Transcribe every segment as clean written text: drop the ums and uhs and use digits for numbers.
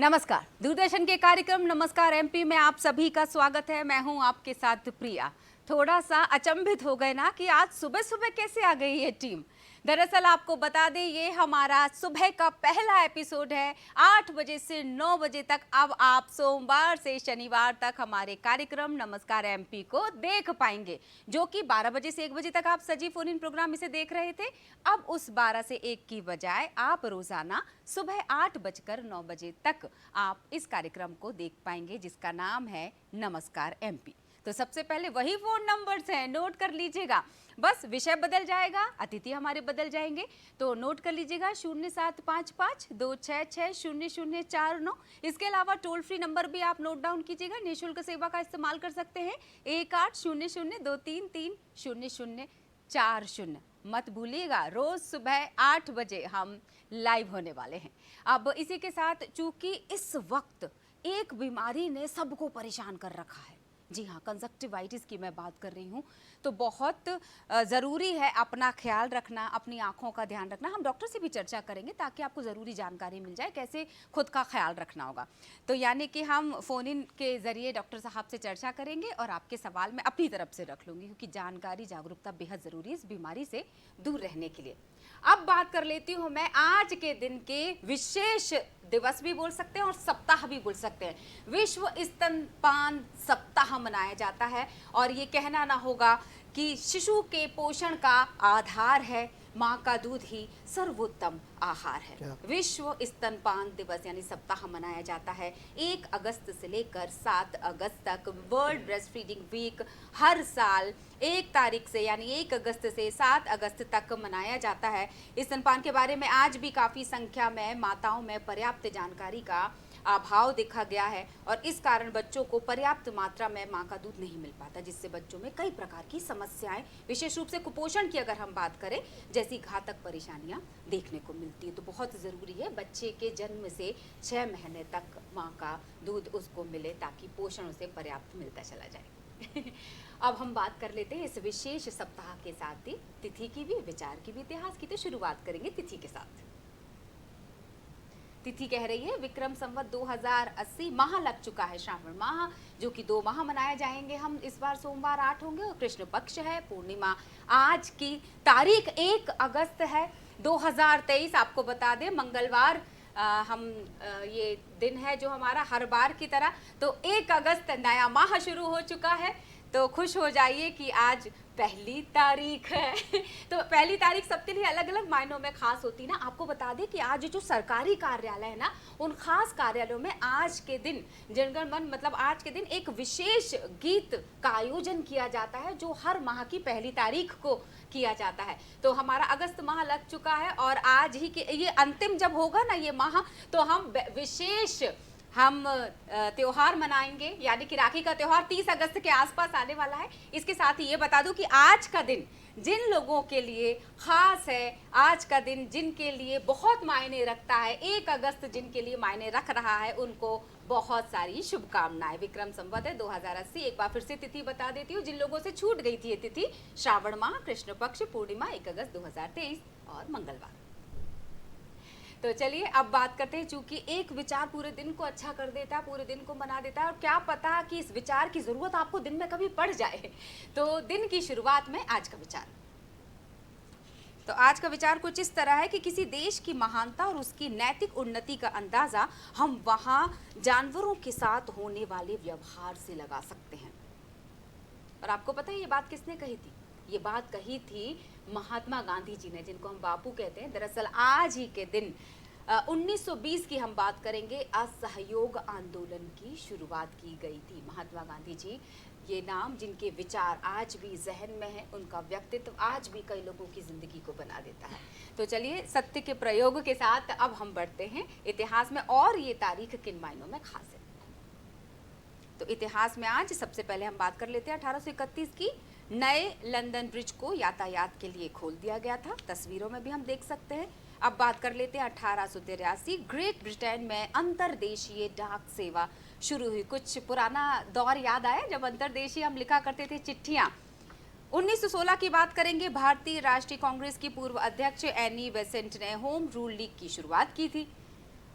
नमस्कार, दूरदर्शन के कार्यक्रम नमस्कार एमपी में आप सभी का स्वागत है। मैं हूं आपके साथ प्रिया। थोड़ा सा अचंभित हो गए ना कि आज सुबह सुबह कैसे आ गई ये टीम। दरअसल आपको बता दें, ये हमारा सुबह का पहला एपिसोड है। 8 बजे से 9 बजे तक अब आप सोमवार से शनिवार तक हमारे कार्यक्रम नमस्कार एमपी को देख पाएंगे, जो कि 12 बजे से 1 बजे तक आप सजीव फोन इन प्रोग्राम इसे देख रहे थे। अब उस 12 से 1 की बजाय आप रोजाना सुबह 8 बजकर 9 बजे तक आप इस कार्यक्रम को देख पाएंगे, जिसका नाम है नमस्कार एमपी। तो सबसे पहले वही फोन नंबर्स हैं, नोट कर लीजिएगा। बस विषय बदल जाएगा, अतिथि हमारे बदल जाएंगे, तो नोट कर लीजिएगा 0755-266-0049। इसके अलावा टोल फ्री नंबर भी आप नोट डाउन कीजिएगा। निःशुल्क सेवा का इस्तेमाल कर सकते हैं 1800-233-0040। मत भूलिएगा, रोज सुबह 8 बजे हम लाइव होने वाले हैं। अब इसी के साथ, चूंकि इस वक्त एक बीमारी ने सबको परेशान कर रखा है, जी हाँ, कंजक्टिवाइटिस की मैं बात कर रही हूँ, तो बहुत ज़रूरी है अपना ख्याल रखना, अपनी आँखों का ध्यान रखना। हम डॉक्टर से भी चर्चा करेंगे ताकि आपको ज़रूरी जानकारी मिल जाए कैसे खुद का ख्याल रखना होगा। तो यानी कि हम फ़ोन इन के ज़रिए डॉक्टर साहब से चर्चा करेंगे और आपके सवाल मैं अपनी तरफ से रख लूँगी, क्योंकि जानकारी, जागरूकता बेहद ज़रूरी है इस बीमारी से दूर रहने के लिए। अब बात कर लेती हूँ मैं आज के दिन के विशेष दिवस भी बोल सकते हैं और सप्ताह भी बोल सकते हैं। विश्व स्तनपान सप्ताह मनाया जाता है और ये कहना ना होगा कि शिशु के पोषण का आधार है माँ का दूध ही सर्वोत्तम आहार है। विश्व स्तनपान दिवस यानी सप्ताह मनाया जाता है 1 अगस्त से लेकर 7 अगस्त तक। वर्ल्ड ब्रेस्ट फीडिंग वीक हर साल 1 तारीख से यानी 1 अगस्त से 7 अगस्त तक मनाया जाता है। स्तनपान के बारे में आज भी काफ़ी संख्या में माताओं में पर्याप्त जानकारी का अभाव देखा गया है और इस कारण बच्चों को पर्याप्त मात्रा में मां का दूध नहीं मिल पाता, जिससे बच्चों में कई प्रकार की समस्याएं, विशेष रूप से कुपोषण की अगर हम बात करें, जैसी घातक परेशानियां देखने को मिलती है। तो बहुत ज़रूरी है बच्चे के जन्म से 6 महीने तक मां का दूध उसको मिले ताकि पोषण उसे पर्याप्त मिलता चला जाए। अब हम बात कर लेते हैं इस विशेष सप्ताह के साथ ही तिथि की भी, विचार की भी, इतिहास की। तो शुरुआत करेंगे तिथि के साथ। तिथि कह रही है विक्रम संवत 2080, माह लग चुका है श्रावण माह, जो कि 2 माह मनाए जाएंगे। हम इस बार सोमवार 8 होंगे और कृष्ण पक्ष है, पूर्णिमा आज की तारीख 1 अगस्त है 2023। आपको बता दें मंगलवार ये दिन है जो हमारा हर बार की तरह। तो 1 अगस्त नया माह शुरू हो चुका है, तो खुश हो जाइए कि आज पहली तारीख है। तो पहली तारीख सबके लिए अलग अलग मायनों में खास होती है ना। आपको बता दें कि आज जो सरकारी कार्यालय है ना, उन खास कार्यालयों में आज के दिन जनगण मन मतलब आज के दिन एक विशेष गीत का आयोजन किया जाता है, जो हर माह की पहली तारीख को किया जाता है। तो हमारा अगस्त माह लग चुका है और आज ही के ये अंतिम जब होगा ना ये माह, तो हम विशेष त्योहार मनाएंगे, यानी कि राखी का त्योहार 30 अगस्त के आसपास आने वाला है। इसके साथ ही ये बता दूं कि आज का दिन जिन लोगों के लिए खास है, आज का दिन जिनके लिए बहुत मायने रखता है, 1 अगस्त जिनके लिए मायने रख रहा है, उनको बहुत सारी शुभकामनाएं। विक्रम संवत है 2080। एक बार फिर से तिथि बता देती हूँ जिन लोगों से छूट गई थी ये तिथि: श्रावण माह, कृष्ण पक्ष, पूर्णिमा 1 अगस्त 2023 और मंगलवार। तो चलिए अब बात करते हैं, चूंकि एक विचार पूरे दिन को अच्छा कर देता है, पूरे दिन को बना देता है, और क्या पता कि इस विचार की जरूरत आपको दिन में कभी पड़ जाए। तो दिन की शुरुआत में आज का विचार, तो आज का विचार कुछ इस तरह है कि किसी देश की महानता और उसकी नैतिक उन्नति का अंदाजा हम वहां जानवरों के साथ होने वाले व्यवहार से लगा सकते हैं। और आपको पता है ये बात किसने कही थी? ये बात कही थी महात्मा गांधी जी ने, जिनको हम बापू कहते हैं। दरअसल आज ही के दिन 1920 की हम बात करेंगे, असहयोग आंदोलन की शुरुआत की गई थी। महात्मा गांधी जी, ये नाम जिनके विचार आज भी जहन में है, उनका व्यक्तित्व आज भी कई लोगों की जिंदगी को बना देता है। तो चलिए सत्य के प्रयोग के साथ अब हम बढ़ते हैं इतिहास में, और ये तारीख किन मायनों में खास है। तो इतिहास में आज सबसे पहले हम बात कर लेते हैं 1831 की। नए लंदन ब्रिज को यातायात के लिए खोल दिया गया था, तस्वीरों में भी हम देख सकते हैं। अब बात कर लेते हैं 1883, ग्रेट ब्रिटेन में अंतरदेशीय डाक सेवा शुरू हुई। कुछ पुराना दौर याद आया जब अंतरदेशीय हम लिखा करते थे चिट्ठियां। 1916 की बात करेंगे, भारतीय राष्ट्रीय कांग्रेस की पूर्व अध्यक्ष एनी बेसेंट ने होम रूल लीग की शुरुआत की थी।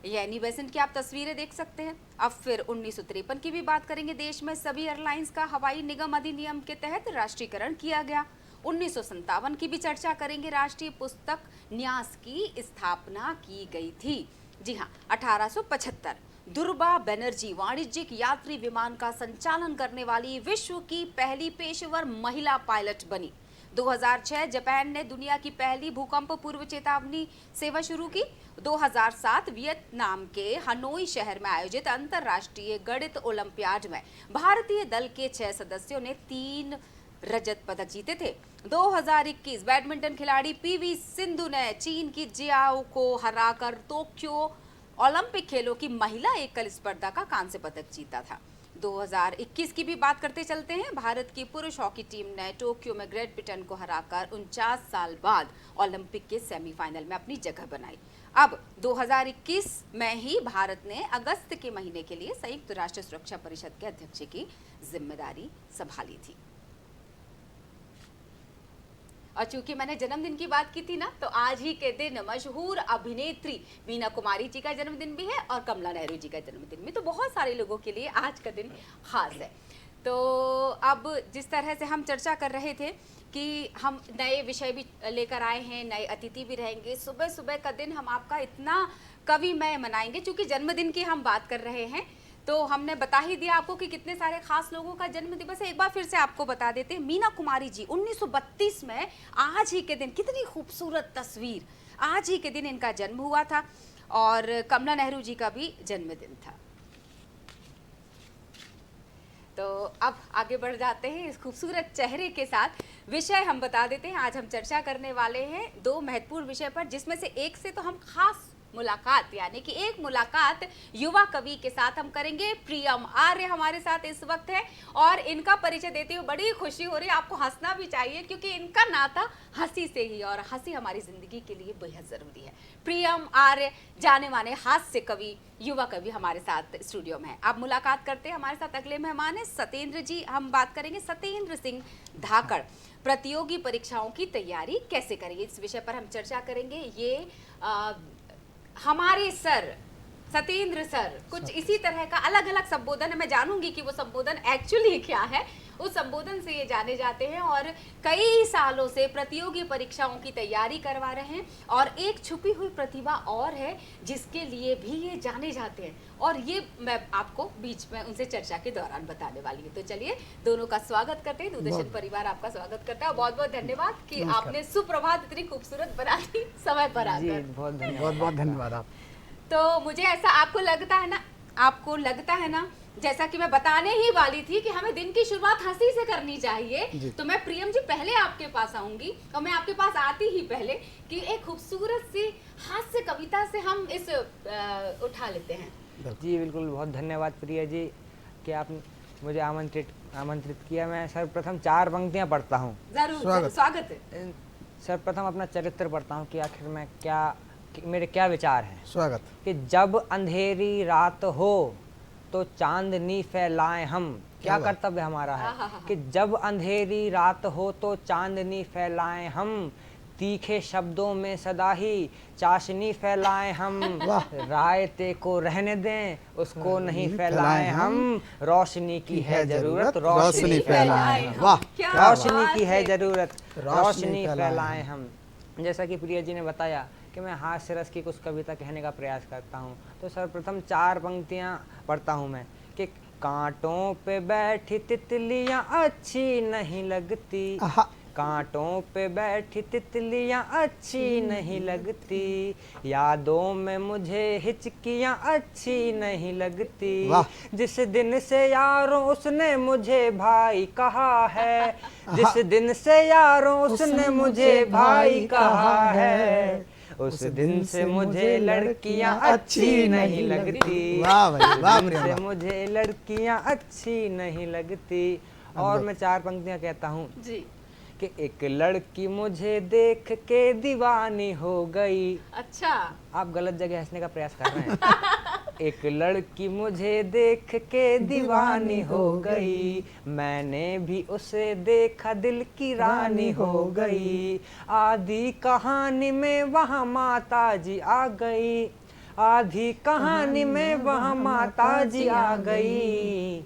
ये एनी बेसेंट की आप तस्वीरें देख सकते हैं। अब फिर 1953 की भी बात करेंगे। देश में सभी एयरलाइंस का हवाई निगम अधिनियम के तहत राष्ट्रीयकरण किया गया। 1957 की भी चर्चा करेंगे। राष्ट्रीय पुस्तक न्यास की स्थापना की गई थी। जी हाँ, 1875 दुर्गा बनर्जी वाणिज्यिक यात्री विमान का संचालन करने वाली विश्व की पहली पेशेवर महिला पायलट बनी। 2006 जापान ने दुनिया की पहली भूकंप पूर्व चेतावनी सेवा शुरू की। 2007 वियतनाम के हनोई शहर में आयोजित अंतर्राष्ट्रीय गणित ओलंपियाड में भारतीय दल के 6 सदस्यों ने 3 रजत पदक जीते थे। 2021 बैडमिंटन खिलाड़ी पीवी सिंधु ने चीन की जियाओ को हराकर टोक्यो ओलंपिक खेलों की महिला एकल स्पर्धा का कांस्य पदक जीता था। 2021 की भी बात करते चलते हैं। भारत की पुरुष हॉकी टीम ने टोक्यो में ग्रेट ब्रिटेन को हराकर 49 साल बाद ओलंपिक के सेमीफाइनल में अपनी जगह बनाई। अब 2021 में ही भारत ने अगस्त के महीने के लिए संयुक्त राष्ट्र सुरक्षा परिषद के अध्यक्ष की जिम्मेदारी संभाली थी। और चूंकि मैंने जन्मदिन की बात की थी ना, तो आज ही के दिन मशहूर अभिनेत्री मीना कुमारी जी का जन्मदिन भी है और कमला नेहरू जी का जन्मदिन भी। तो बहुत सारे लोगों के लिए आज का दिन खास है। तो अब जिस तरह से हम चर्चा कर रहे थे कि हम नए विषय भी लेकर आए हैं, नए अतिथि भी रहेंगे। सुबह सुबह का दिन हम आपका इतना कविमय मनाएंगे। चूंकि जन्मदिन की हम बात कर रहे हैं तो हमने बता ही दिया आपको कि कितने सारे खास लोगों का जन्म दिवस है। एक बार फिर से आपको बता देते हैं। मीना कुमारी जी 1932 में आज ही के दिन, कितनी खूबसूरत तस्वीर, आज ही के दिन इनका जन्म हुआ था। और कमला नेहरू जी का भी जन्मदिन था। तो अब आगे बढ़ जाते हैं इस खूबसूरत चेहरे के साथ। विषय हम बता देते हैं। आज हम चर्चा करने वाले हैं 2 महत्वपूर्ण विषय पर, जिसमें से एक से तो हम खास मुलाकात, यानी कि एक मुलाकात युवा कवि के साथ हम करेंगे। प्रियम आर्य हमारे साथ इस वक्त है और इनका परिचय देते हुए बड़ी खुशी हो रही है। आपको हंसना भी चाहिए क्योंकि इनका नाता हंसी से ही, और हंसी हमारी जिंदगी के लिए बेहद जरूरी है। प्रियम आर्य जाने माने हास्य कवि, युवा कवि हमारे साथ स्टूडियो में है। आप मुलाकात करते हैं। हमारे साथ अगले मेहमान है सत्येंद्र जी। हम बात करेंगे सत्येंद्र सिंह धाकड़, प्रतियोगी परीक्षाओं की तैयारी कैसे करेंगे, इस विषय पर हम चर्चा करेंगे। ये हमारे सर सत्येंद्र सर कुछ इसी तरह का अलग अलग संबोधन है। मैं जानूंगी कि वो संबोधन एक्चुअली क्या है। उस संबोधन से ये जाने जाते हैं और कई सालों से प्रतियोगी परीक्षाओं की तैयारी करवा रहे हैं। और एक छुपी हुई प्रतिभा और है जिसके लिए भी ये जाने जाते हैं, और ये मैं आपको बीच में उनसे चर्चा के दौरान बताने वाली हूँ। तो चलिए दोनों का स्वागत करते हैं। दूरदर्शन परिवार आपका स्वागत करता है। बहुत बहुत धन्यवाद कि आपने सुप्रभात इतनी खूबसूरत बना दी समय पर आकर। बहुत धन्यवाद आप। तो मुझे ऐसा आपको लगता है ना, जैसा कि मैं बताने ही वाली थी कि हमें दिन की शुरुआत हंसी से करनी चाहिए। तो मैं प्रियम जी पहले आपके पास आऊंगी, और मैं आपके पास आती ही पहले कि एक खूबसूरत सी हास्य कविता से हम इस उठा लेते हैं। जी बिल्कुल, बहुत धन्यवाद प्रिया जी कि आपने मुझे आमंत्रित किया। मैं सर्वप्रथम 4 पंक्तियां पढ़ता हूँ। जरूर, स्वागत है। सर्वप्रथम अपना चरित्र पढ़ता हूँ कि आखिर में मेरे क्या विचार हैं। स्वागत। कि जब अंधेरी रात हो तो चांदनी फैलाएं हम। क्या कर्तव्य हमारा है कि जब अंधेरी रात हो तो चांदनी फैलाएं हम, तीखे शब्दों में सदा ही चाशनी फैलाएं हम, रायते को रहने दें उसको नहीं फैलाएं हम, रोशनी की है जरूरत रोशनी फैलाएं हम। रोशनी की है जरूरत रोशनी फैलाएं हम। जैसा कि प्रिया जी ने बताया कि मैं हास्य रस की कुछ कविता कहने का प्रयास करता हूँ। तो सर्वप्रथम 4 पंक्तियाँ पढ़ता हूँ मैं कि कांटों पे बैठी तितलियाँ अच्छी नहीं लगती, कांटों पे बैठी तितलियाँ अच्छी नहीं लगती, यादों में मुझे हिचकियाँ अच्छी नहीं लगती, जिस दिन से यारों उसने मुझे भाई कहा है, जिस दिन से यारों उसने मुझे भाई कहा है, उस दिन से मुझे लड़कियां अच्छी नहीं लगती, उस दिन से मुझे लड़कियां अच्छी नहीं लगती। और मैं 4 पंक्तियां कहता हूँ कि एक लड़की मुझे देख के दीवानी हो गई। अच्छा, आप गलत जगह हंसने का प्रयास कर रहे हैं। एक लड़की मुझे देख के दीवानी हो गई, मैंने भी उसे देखा दिल की रानी हो गई, आदि कहानी में वहाँ माता जी आ गई, आधी कहानी में वह माता जी आ गई,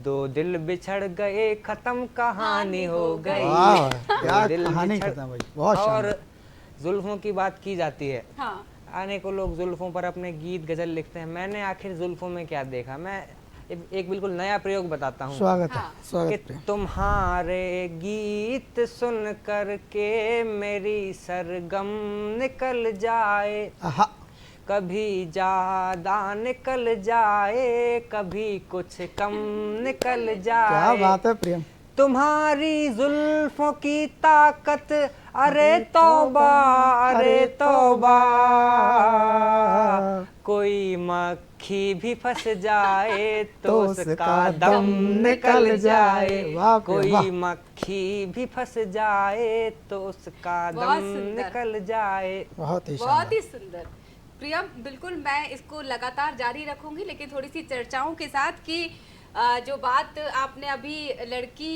दो दिल बिछड़ गए खत्म कहानी हो गई। वाह, दो क्या दिल कहानी बिछड़- खत्म हुई, बहुत और शानदार। जुल्फों की बात की जाती है, हाँ आने को लोग जुल्फों पर अपने गीत गजल लिखते हैं। मैंने आखिर जुल्फों में क्या देखा? मैं एक बिल्कुल नया प्रयोग बताता हूँ स्वागत है, हाँ। कि स्वागत प्रेम। तुम्हारे गीत सुन कर के मेरी सरगम निकल जाए, आहा, कभी ज्यादा निकल जाए, कभी कुछ कम निकल क्या जाए। बात है प्रेम। तुम्हारी जुल्फों की ताकत, अरे तौबा, अरे तौबा, कोई मक्खी भी फंस जाए तो उसका दम निकल जाए। वाह प्रियम, वाह। कोई मक्खी भी फंस जाए तो उसका बहुत दम सुंदर। निकल जाए। बहुत ही बहुत शानदार। ही सुंदर प्रियम। बिल्कुल मैं इसको लगातार जारी रखूंगी, लेकिन थोड़ी सी चर्चाओं के साथ कि जो बात आपने अभी लड़की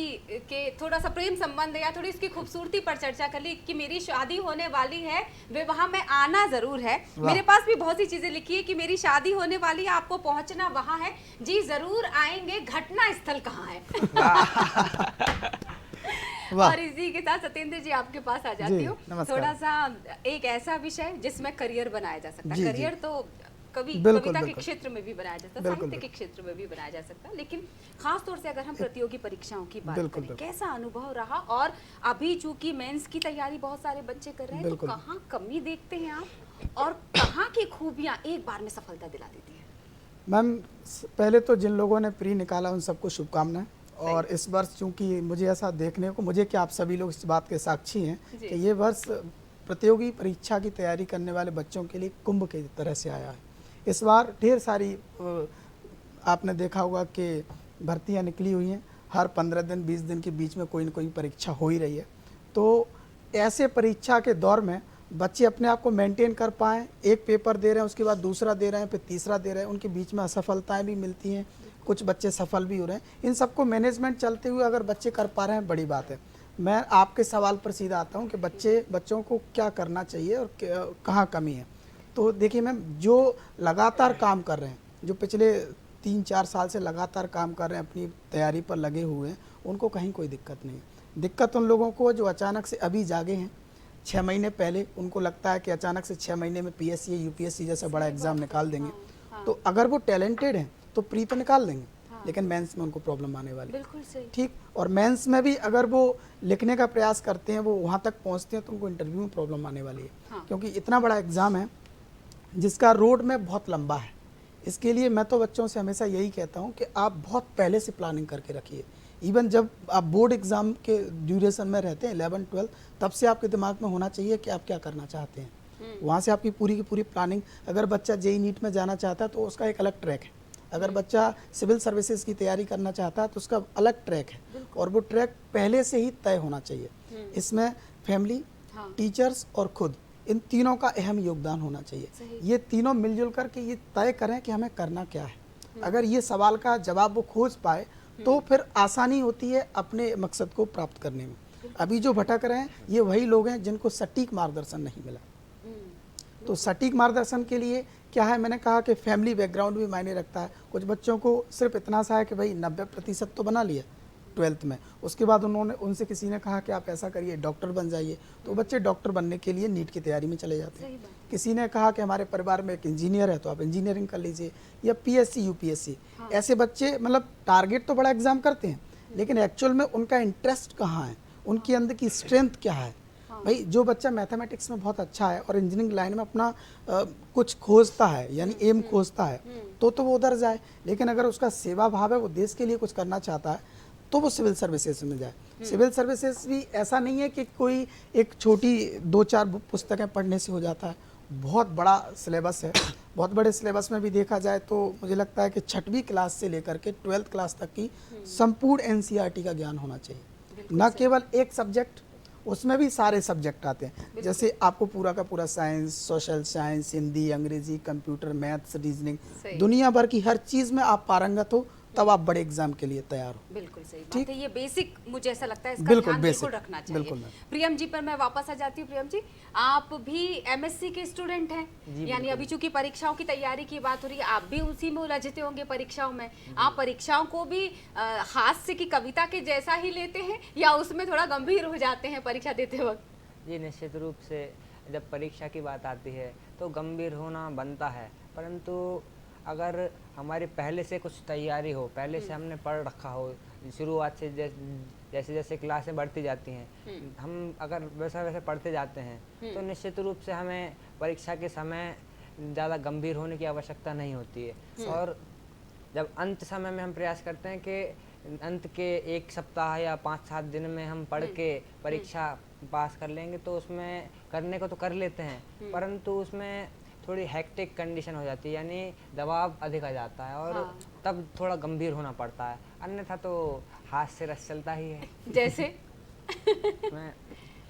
के थोड़ा सा प्रेम संबंध या थोड़ी उसकी खूबसूरती पर चर्चा कर ली कि मेरी शादी होने वाली है, विवाह में आना जरूर है। मेरे पास भी बहुत सी चीजें लिखी है कि मेरी शादी होने वाली है, आपको पहुंचना वहां है, जी जरूर आएंगे, घटना स्थल कहाँ है। वाह। और इसी के साथ सत्येंद्र जी आपके पास आ जी, जाती हूँ। नमस्कार। थोड़ा सा एक ऐसा विषय जिसमें करियर बनाया जा सकता जी, है। जी। करियर तो बिल्कुल, कविता के बिल्कुल। क्षेत्र में भी बनाया जा सकता है, बिल्कुल, साहित्य के क्षेत्र में भी बनाया जा सकता है, लेकिन खास तौर से अगर हम प्रतियोगी परीक्षाओं की बात बिल्कुल, करें, बिल्कुल। कैसा अनुभव रहा? और अभी चूंकि मेंस की तैयारी बहुत सारे बच्चे कर रहे हैं, तो बिल्कुल। कहाँ कमी देखते हैं आप और कहाँ की खूबियां एक बार में सफलता दिला देती है? मैम, पहले तो जिन लोगों ने प्री निकाला उन सबको शुभकामनाएं। और इस वर्ष चूंकि मुझे ऐसा देखने को, मुझे क्या आप सभी लोग इस बात के साक्षी हैं जी। कि ये वर्ष प्रतियोगी परीक्षा की तैयारी करने वाले बच्चों के लिए कुंभ की तरह से आया है। इस बार ढेर सारी आपने देखा होगा कि भर्तियां निकली हुई हैं, हर 15 दिन 20 दिन के बीच में कोई न कोई परीक्षा हो ही रही है। तो ऐसे परीक्षा के दौर में बच्चे अपने आप को मेंटेन कर पाएँ, एक पेपर दे रहे हैं, उसके बाद दूसरा दे रहे हैं, फिर तीसरा दे रहे हैं, उनके बीच में असफलताएं भी मिलती हैं, कुछ बच्चे सफल भी हो रहे हैं। इन सबको मैनेजमेंट चलते हुए अगर बच्चे कर पा रहे हैं, बड़ी बात है। मैं आपके सवाल पर सीधा आता हूं कि बच्चों को क्या करना चाहिए और कहाँ कमी है। तो देखिए मैम, जो लगातार काम कर रहे हैं, जो पिछले 3-4 साल से लगातार काम कर रहे हैं, अपनी तैयारी पर लगे हुए हैं, उनको कहीं कोई दिक्कत नहीं है। दिक्कत उन लोगों को जो अचानक से अभी जागे हैं, 6 महीने पहले उनको लगता है कि अचानक से 6 महीने में पीएससी या यूपीएससी जैसा बड़ा एग्जाम निकाल देंगे। तो अगर वो टैलेंटेड हैं तो प्री तो निकाल देंगे, लेकिन मेंस में उनको प्रॉब्लम आने वाली है। बिल्कुल सही। ठीक। और मेंस में भी अगर वो लिखने का प्रयास करते हैं, वो वहाँ तक पहुँचते हैं, तो उनको इंटरव्यू में प्रॉब्लम आने वाली है। हाँ। क्योंकि इतना बड़ा एग्ज़ाम है जिसका रोड में बहुत लंबा है। इसके लिए मैं तो बच्चों से हमेशा यही कहता हूँ कि आप बहुत पहले से प्लानिंग करके रखिए। इवन जब आप बोर्ड एग्ज़ाम के ड्यूरेशन में रहते हैं 11-12, तब से आपके दिमाग में होना चाहिए कि आप क्या करना चाहते हैं। वहाँ से आपकी पूरी की पूरी प्लानिंग। अगर बच्चा जेईई नीट में जाना चाहता है तो उसका एक अलग ट्रैक है। अगर बच्चा सिविल सर्विसेज की तैयारी करना चाहता है तो उसका अलग ट्रैक है, और वो ट्रैक पहले से ही तय होना चाहिए। इसमें फैमिली, हाँ। टीचर्स और खुद, इन तीनों का अहम योगदान होना चाहिए। सही। ये तीनों मिलजुल करके ये तय करें कि हमें करना क्या है। अगर ये सवाल का जवाब वो खोज पाए तो फिर आसानी होती है अपने मकसद को प्राप्त करने में। अभी जो भटक रहे हैं ये वही लोग हैं जिनको सटीक मार्गदर्शन नहीं मिला। तो सटीक मार्गदर्शन के लिए क्या है, मैंने कहा कि फैमिली बैकग्राउंड भी मायने रखता है। कुछ बच्चों को सिर्फ इतना सा है कि भाई 90% तो बना लिया 12th में, उसके बाद उनसे किसी ने कहा कि आप ऐसा करिए, डॉक्टर बन जाइए, तो बच्चे डॉक्टर बनने के लिए नीट की तैयारी में चले जाते हैं। किसी ने कहा कि हमारे परिवार में एक इंजीनियर है तो आप इंजीनियरिंग कर लीजिए, या पीएससी यूपीएससी। ऐसे बच्चे मतलब टारगेट तो बड़ा एग्जाम करते हैं, लेकिन एक्चुअल में उनका इंटरेस्ट कहाँ है, उनके अंदर की स्ट्रेंथ क्या है। भाई जो बच्चा मैथमेटिक्स में बहुत अच्छा है और इंजीनियरिंग लाइन में अपना कुछ खोजता है, यानी एम खोजता है, तो वो उधर जाए। लेकिन अगर उसका सेवा भाव है, वो देश के लिए कुछ करना चाहता है, तो वो सिविल सर्विसेज में जाए। सिविल सर्विसेज भी ऐसा नहीं है कि कोई एक छोटी 2-4 पुस्तकें पढ़ने से हो जाता है, बहुत बड़ा सिलेबस है। बहुत बड़े सिलेबस में भी देखा जाए तो मुझे लगता है कि 6वीं क्लास से लेकर के 12th क्लास तक की संपूर्ण एनसीईआरटी का ज्ञान होना चाहिए, न केवल एक सब्जेक्ट, उसमें भी सारे सब्जेक्ट आते हैं। जैसे आपको पूरा का पूरा साइंस, सोशल साइंस, हिंदी, अंग्रेजी, कंप्यूटर, मैथ्स, रीजनिंग, दुनिया भर की हर चीज़ में आप पारंगत हो तब आप बड़े एग्जाम के लिए तैयार हो। बिल्कुल सही बात ठीक। है, ये बेसिक मुझे ऐसा लगता है, इसका बिल्कुल ध्यान basic, बिल्कुल रखना चाहिए। बिल्कुल मैम। प्रियम जी पर मैं वापस आ जाती हूँ। प्रियम जी, आप भी एमएससी के स्टूडेंट हैं, यानी अभी चूंकि परीक्षाओं की तैयारी की बात हो रही है, आप भी उसी में उलझते होंगे परीक्षाओं में। आप परीक्षाओं को भी हास्य की कविता के जैसा ही लेते हैं या उसमें थोड़ा गंभीर हो जाते हैं परीक्षा देते वक्त? जी निश्चित रूप से जब परीक्षा की बात आती है तो गंभीर होना बनता है, परंतु अगर हमारी पहले से कुछ तैयारी हो, पहले से हमने पढ़ रखा हो, शुरुआत से जैसे जैसे क्लासें बढ़ती जाती हैं, हम अगर वैसा वैसे पढ़ते जाते हैं तो निश्चित रूप से हमें परीक्षा के समय ज़्यादा गंभीर होने की आवश्यकता नहीं होती है। और जब अंत समय में हम प्रयास करते हैं कि अंत के 1 सप्ताह या 5-7 दिन में हम पढ़ के परीक्षा पास कर लेंगे, तो उसमें करने को तो कर लेते हैं, परंतु उसमें थोड़ी हेक्टिक कंडीशन हो जाती है, यानी दबाव अधिक आ जाता है और तब थोड़ा गंभीर होना पड़ता है, अन्यथा तो हाथ से रस चलता ही है। जैसे मैं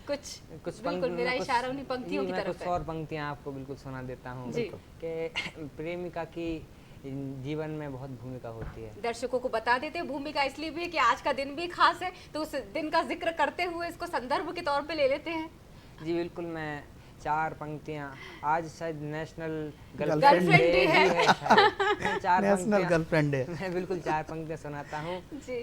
कुछ बिल्कुल मेरा इशारा उन्हीं पंक्तियों की मैं तरफ कुछ है। और पंक्तियां आपको बिल्कुल सुना देता हूँ जी। कि प्रेमिका की जीवन में बहुत भूमिका होती है। दर्शकों को बता देते हैं, भूमिका इसलिए भी है कि आज का दिन भी खास है, तो उस दिन का जिक्र करते हुए इसको संदर्भ के तौर पे ले लेते हैं। जी बिल्कुल, मैं 4 पंक्तियां, आज शायद नेशनल गर्लफ्रेंड डे है। मैं 4 नेशनल पंक्तियां गर्लफ्रेंड डे। मैं बिल्कुल 4 पंक्तियां सुनाता हूँ जी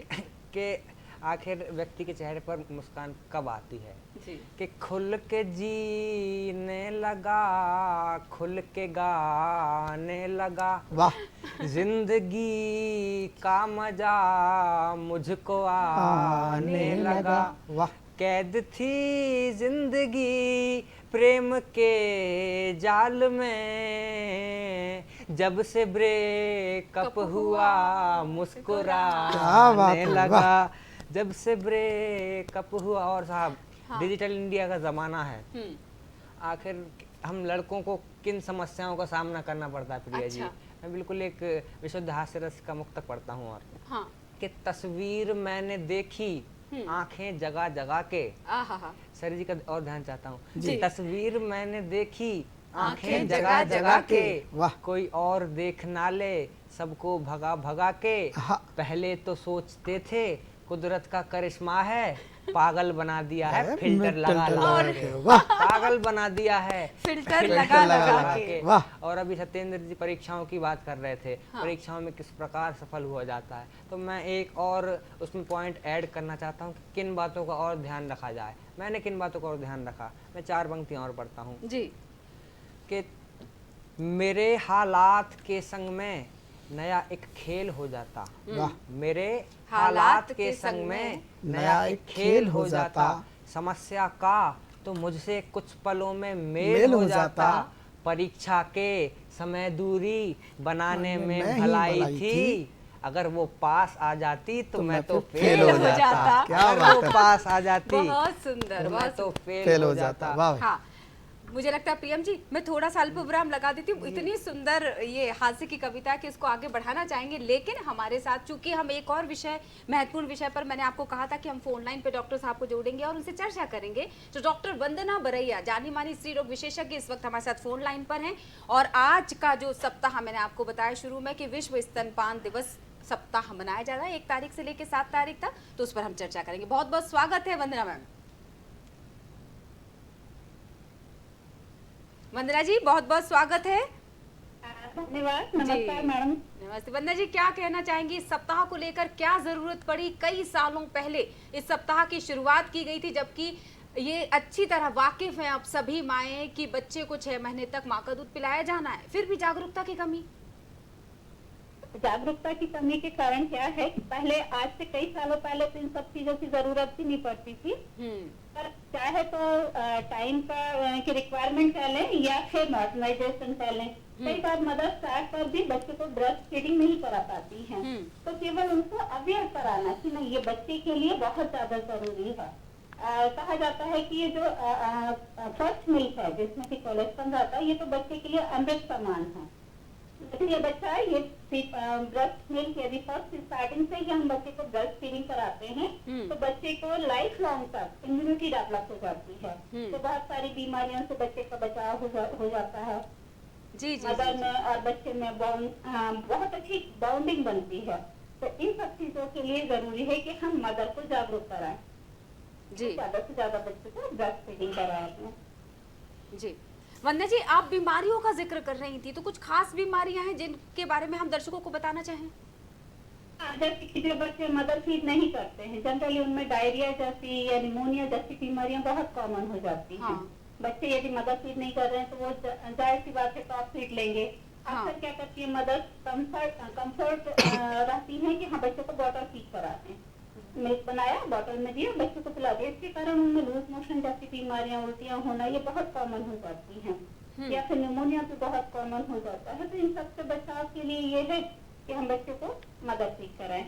कि आखिर व्यक्ति के चेहरे पर मुस्कान कब आती है। जी। कि खुल के जीने लगा, खुल के गाने लगा, वाह। जिंदगी का मजा मुझको आने लगा। वाह। कैद थी जिंदगी प्रेम के जाल में, जब से ब्रेकअप हुआ क्या बात मुस्कुराने है, लगा। वाह। जब से ब्रेकअप हुआ, और साहब डिजिटल इंडिया का ज़माना है, आखिर हम लड़कों को किन समस्याओं का सामना करना पड़ता है प्रिया जी। मैं बिल्कुल एक विशुद्ध हास्य रस का मुक्तक पढ़ता हूँ और कि तस्वीर मैंने देखी आंखें जगा जगा के। सर जी का और ध्यान चाहता हूँ। तस्वीर मैंने देखी आंखें जगा जगा के, कोई और देख ना ले सबको भगा भगा के। पहले तो सोचते थे कुदरत का करिश्मा है, पागल बना दिया है फिल्टर लगा लगा के। पागल बना दिया है फिल्टर लगा लगा के। और अभी सत्येंद्र जी परीक्षाओं की बात कर रहे थे, परीक्षाओं में किस प्रकार सफल हुआ जाता है, तो मैं एक और उसमें पॉइंट ऐड करना चाहता हूँ कि किन बातों का और ध्यान रखा जाए। मैंने किन बातों का और ध्यान रखा, मैं 4 पंक्तियां और पढ़ता हूँ जी। कि मेरे हालात के संग में नया एक खेल हो जाता, मेरे हालात के संग में नया एक खेल हो जाता, समस्या का तो मुझसे कुछ पलों में मेल हो जाता, परीक्षा के समय दूरी बनाने में भलाई थी, अगर वो पास आ जाती तो मैं तो फेल हो जाता। अगर वो पास आ जाती बहुत सुंदर, मैं तो फेल हो जाता। हाँ, मुझे लगता है प्रियम जी मैं थोड़ा सा अल्प विराम लगा देती हूँ। इतनी सुंदर ये हास्य की कविता है कि इसको आगे बढ़ाना चाहेंगे, लेकिन हमारे साथ चूंकि हम एक और विषय, महत्वपूर्ण विषय पर मैंने आपको कहा था कि हम फोन लाइन पे डॉक्टर साहब को जोड़ेंगे और उनसे चर्चा करेंगे। तो डॉक्टर वंदना बरैया, जानी मानी स्त्री रोग विशेषज्ञ, इस वक्त हमारे साथ फोन लाइन पर हैं। और आज का जो सप्ताह मैंने आपको बताया शुरू में कि विश्व स्तनपान दिवस सप्ताह मनाया जा रहा है 1 तारीख से लेकर 7 तारीख तक, तो उस पर हम चर्चा करेंगे। बहुत बहुत स्वागत है वंदना मैम। वंदना जी बहुत बहुत स्वागत है। धन्यवाद। नमस्कार मैडम। नमस्ते वंदना जी, क्या कहना चाहेंगी इस सप्ताह को लेकर? क्या जरूरत पड़ी? कई सालों पहले इस सप्ताह की शुरुआत की गई थी, जबकि ये अच्छी तरह वाकिफ हैं आप सभी माएँ कि बच्चे को 6 महीने तक माँ का दूध पिलाया जाना है, फिर भी जागरूकता की कमी। जागरूकता की कमी के कारण क्या है, पहले आज से कई सालों पहले तो इन सब चीजों की जरूरत भी नहीं पड़ती थी, पर चाहे तो टाइम का की रिक्वायरमेंट कह लें या फिर मॉडर्नाइजेशन कह लें, कई बार मदर्स चार्ट पर भी बच्चे को ब्रेस्ट फीडिंग नहीं करा पाती हैं, तो केवल उनको अवेयर कराना कि नहीं ये बच्चे के लिए बहुत ज्यादा जरूरी है। कहा जाता है कि ये जो फर्स्ट मिल्क है जिसमें कि कोलेस्ट्रॉल रहता है, ये तो बच्चे के लिए अमृत समान है। लेकिन ये बच्चा है, ये ब्रेस्ट मिल्क यदि फर्स्ट स्टार्टिंग से ही हम बच्चे को ब्रेस्ट फीडिंग कराते हैं तो बच्चे को लाइफ लॉन्ग तक इम्यूनिटी डेवलप हो जाती है, तो बहुत सारी बीमारियों से बच्चे का बचाव हो जाता है। मदर में और बच्चे में बहुत अच्छी बॉन्डिंग बनती है। तो इन सब चीजों के लिए जरूरी है कि हम मदर को जागरूक कराएं, जी ज्यादा से ज्यादा बच्चों को ब्रेस्ट फीडिंग कराएं अपने। जी। वंदना जी, आप बीमारियों का जिक्र कर रही थी, तो कुछ खास बीमारियां हैं जिनके बारे में हम दर्शकों को बताना चाहें? जैसे कि जो बच्चे मदर फीड नहीं करते हैं, जनरली उनमें डायरिया जैसी या निमोनिया जैसी बीमारियां बहुत कॉमन हो जाती हैं। हाँ। बच्चे यदि मदर फीड नहीं कर रहे हैं तो वो जाहिर सी बात है टॉप फीड लेंगे। हाँ। अक्सर क्या करती है मदर, कंफर्ट रहती है कि हाँ बच्चों को बॉटल फीड कराते हैं, मिल्क बनाया बॉटल में दिया बच्चों को पिला दिया, इसके कारण उनमें लूज मोशन जैसी बीमारियां, उल्टियां होना ये बहुत कॉमन हो जाती हैं। या फिर निमोनिया भी बहुत कॉमन हो जाता है। तो इन सबसे बचाव के लिए ये है कि हम बच्चों को मदर फीड कराएं।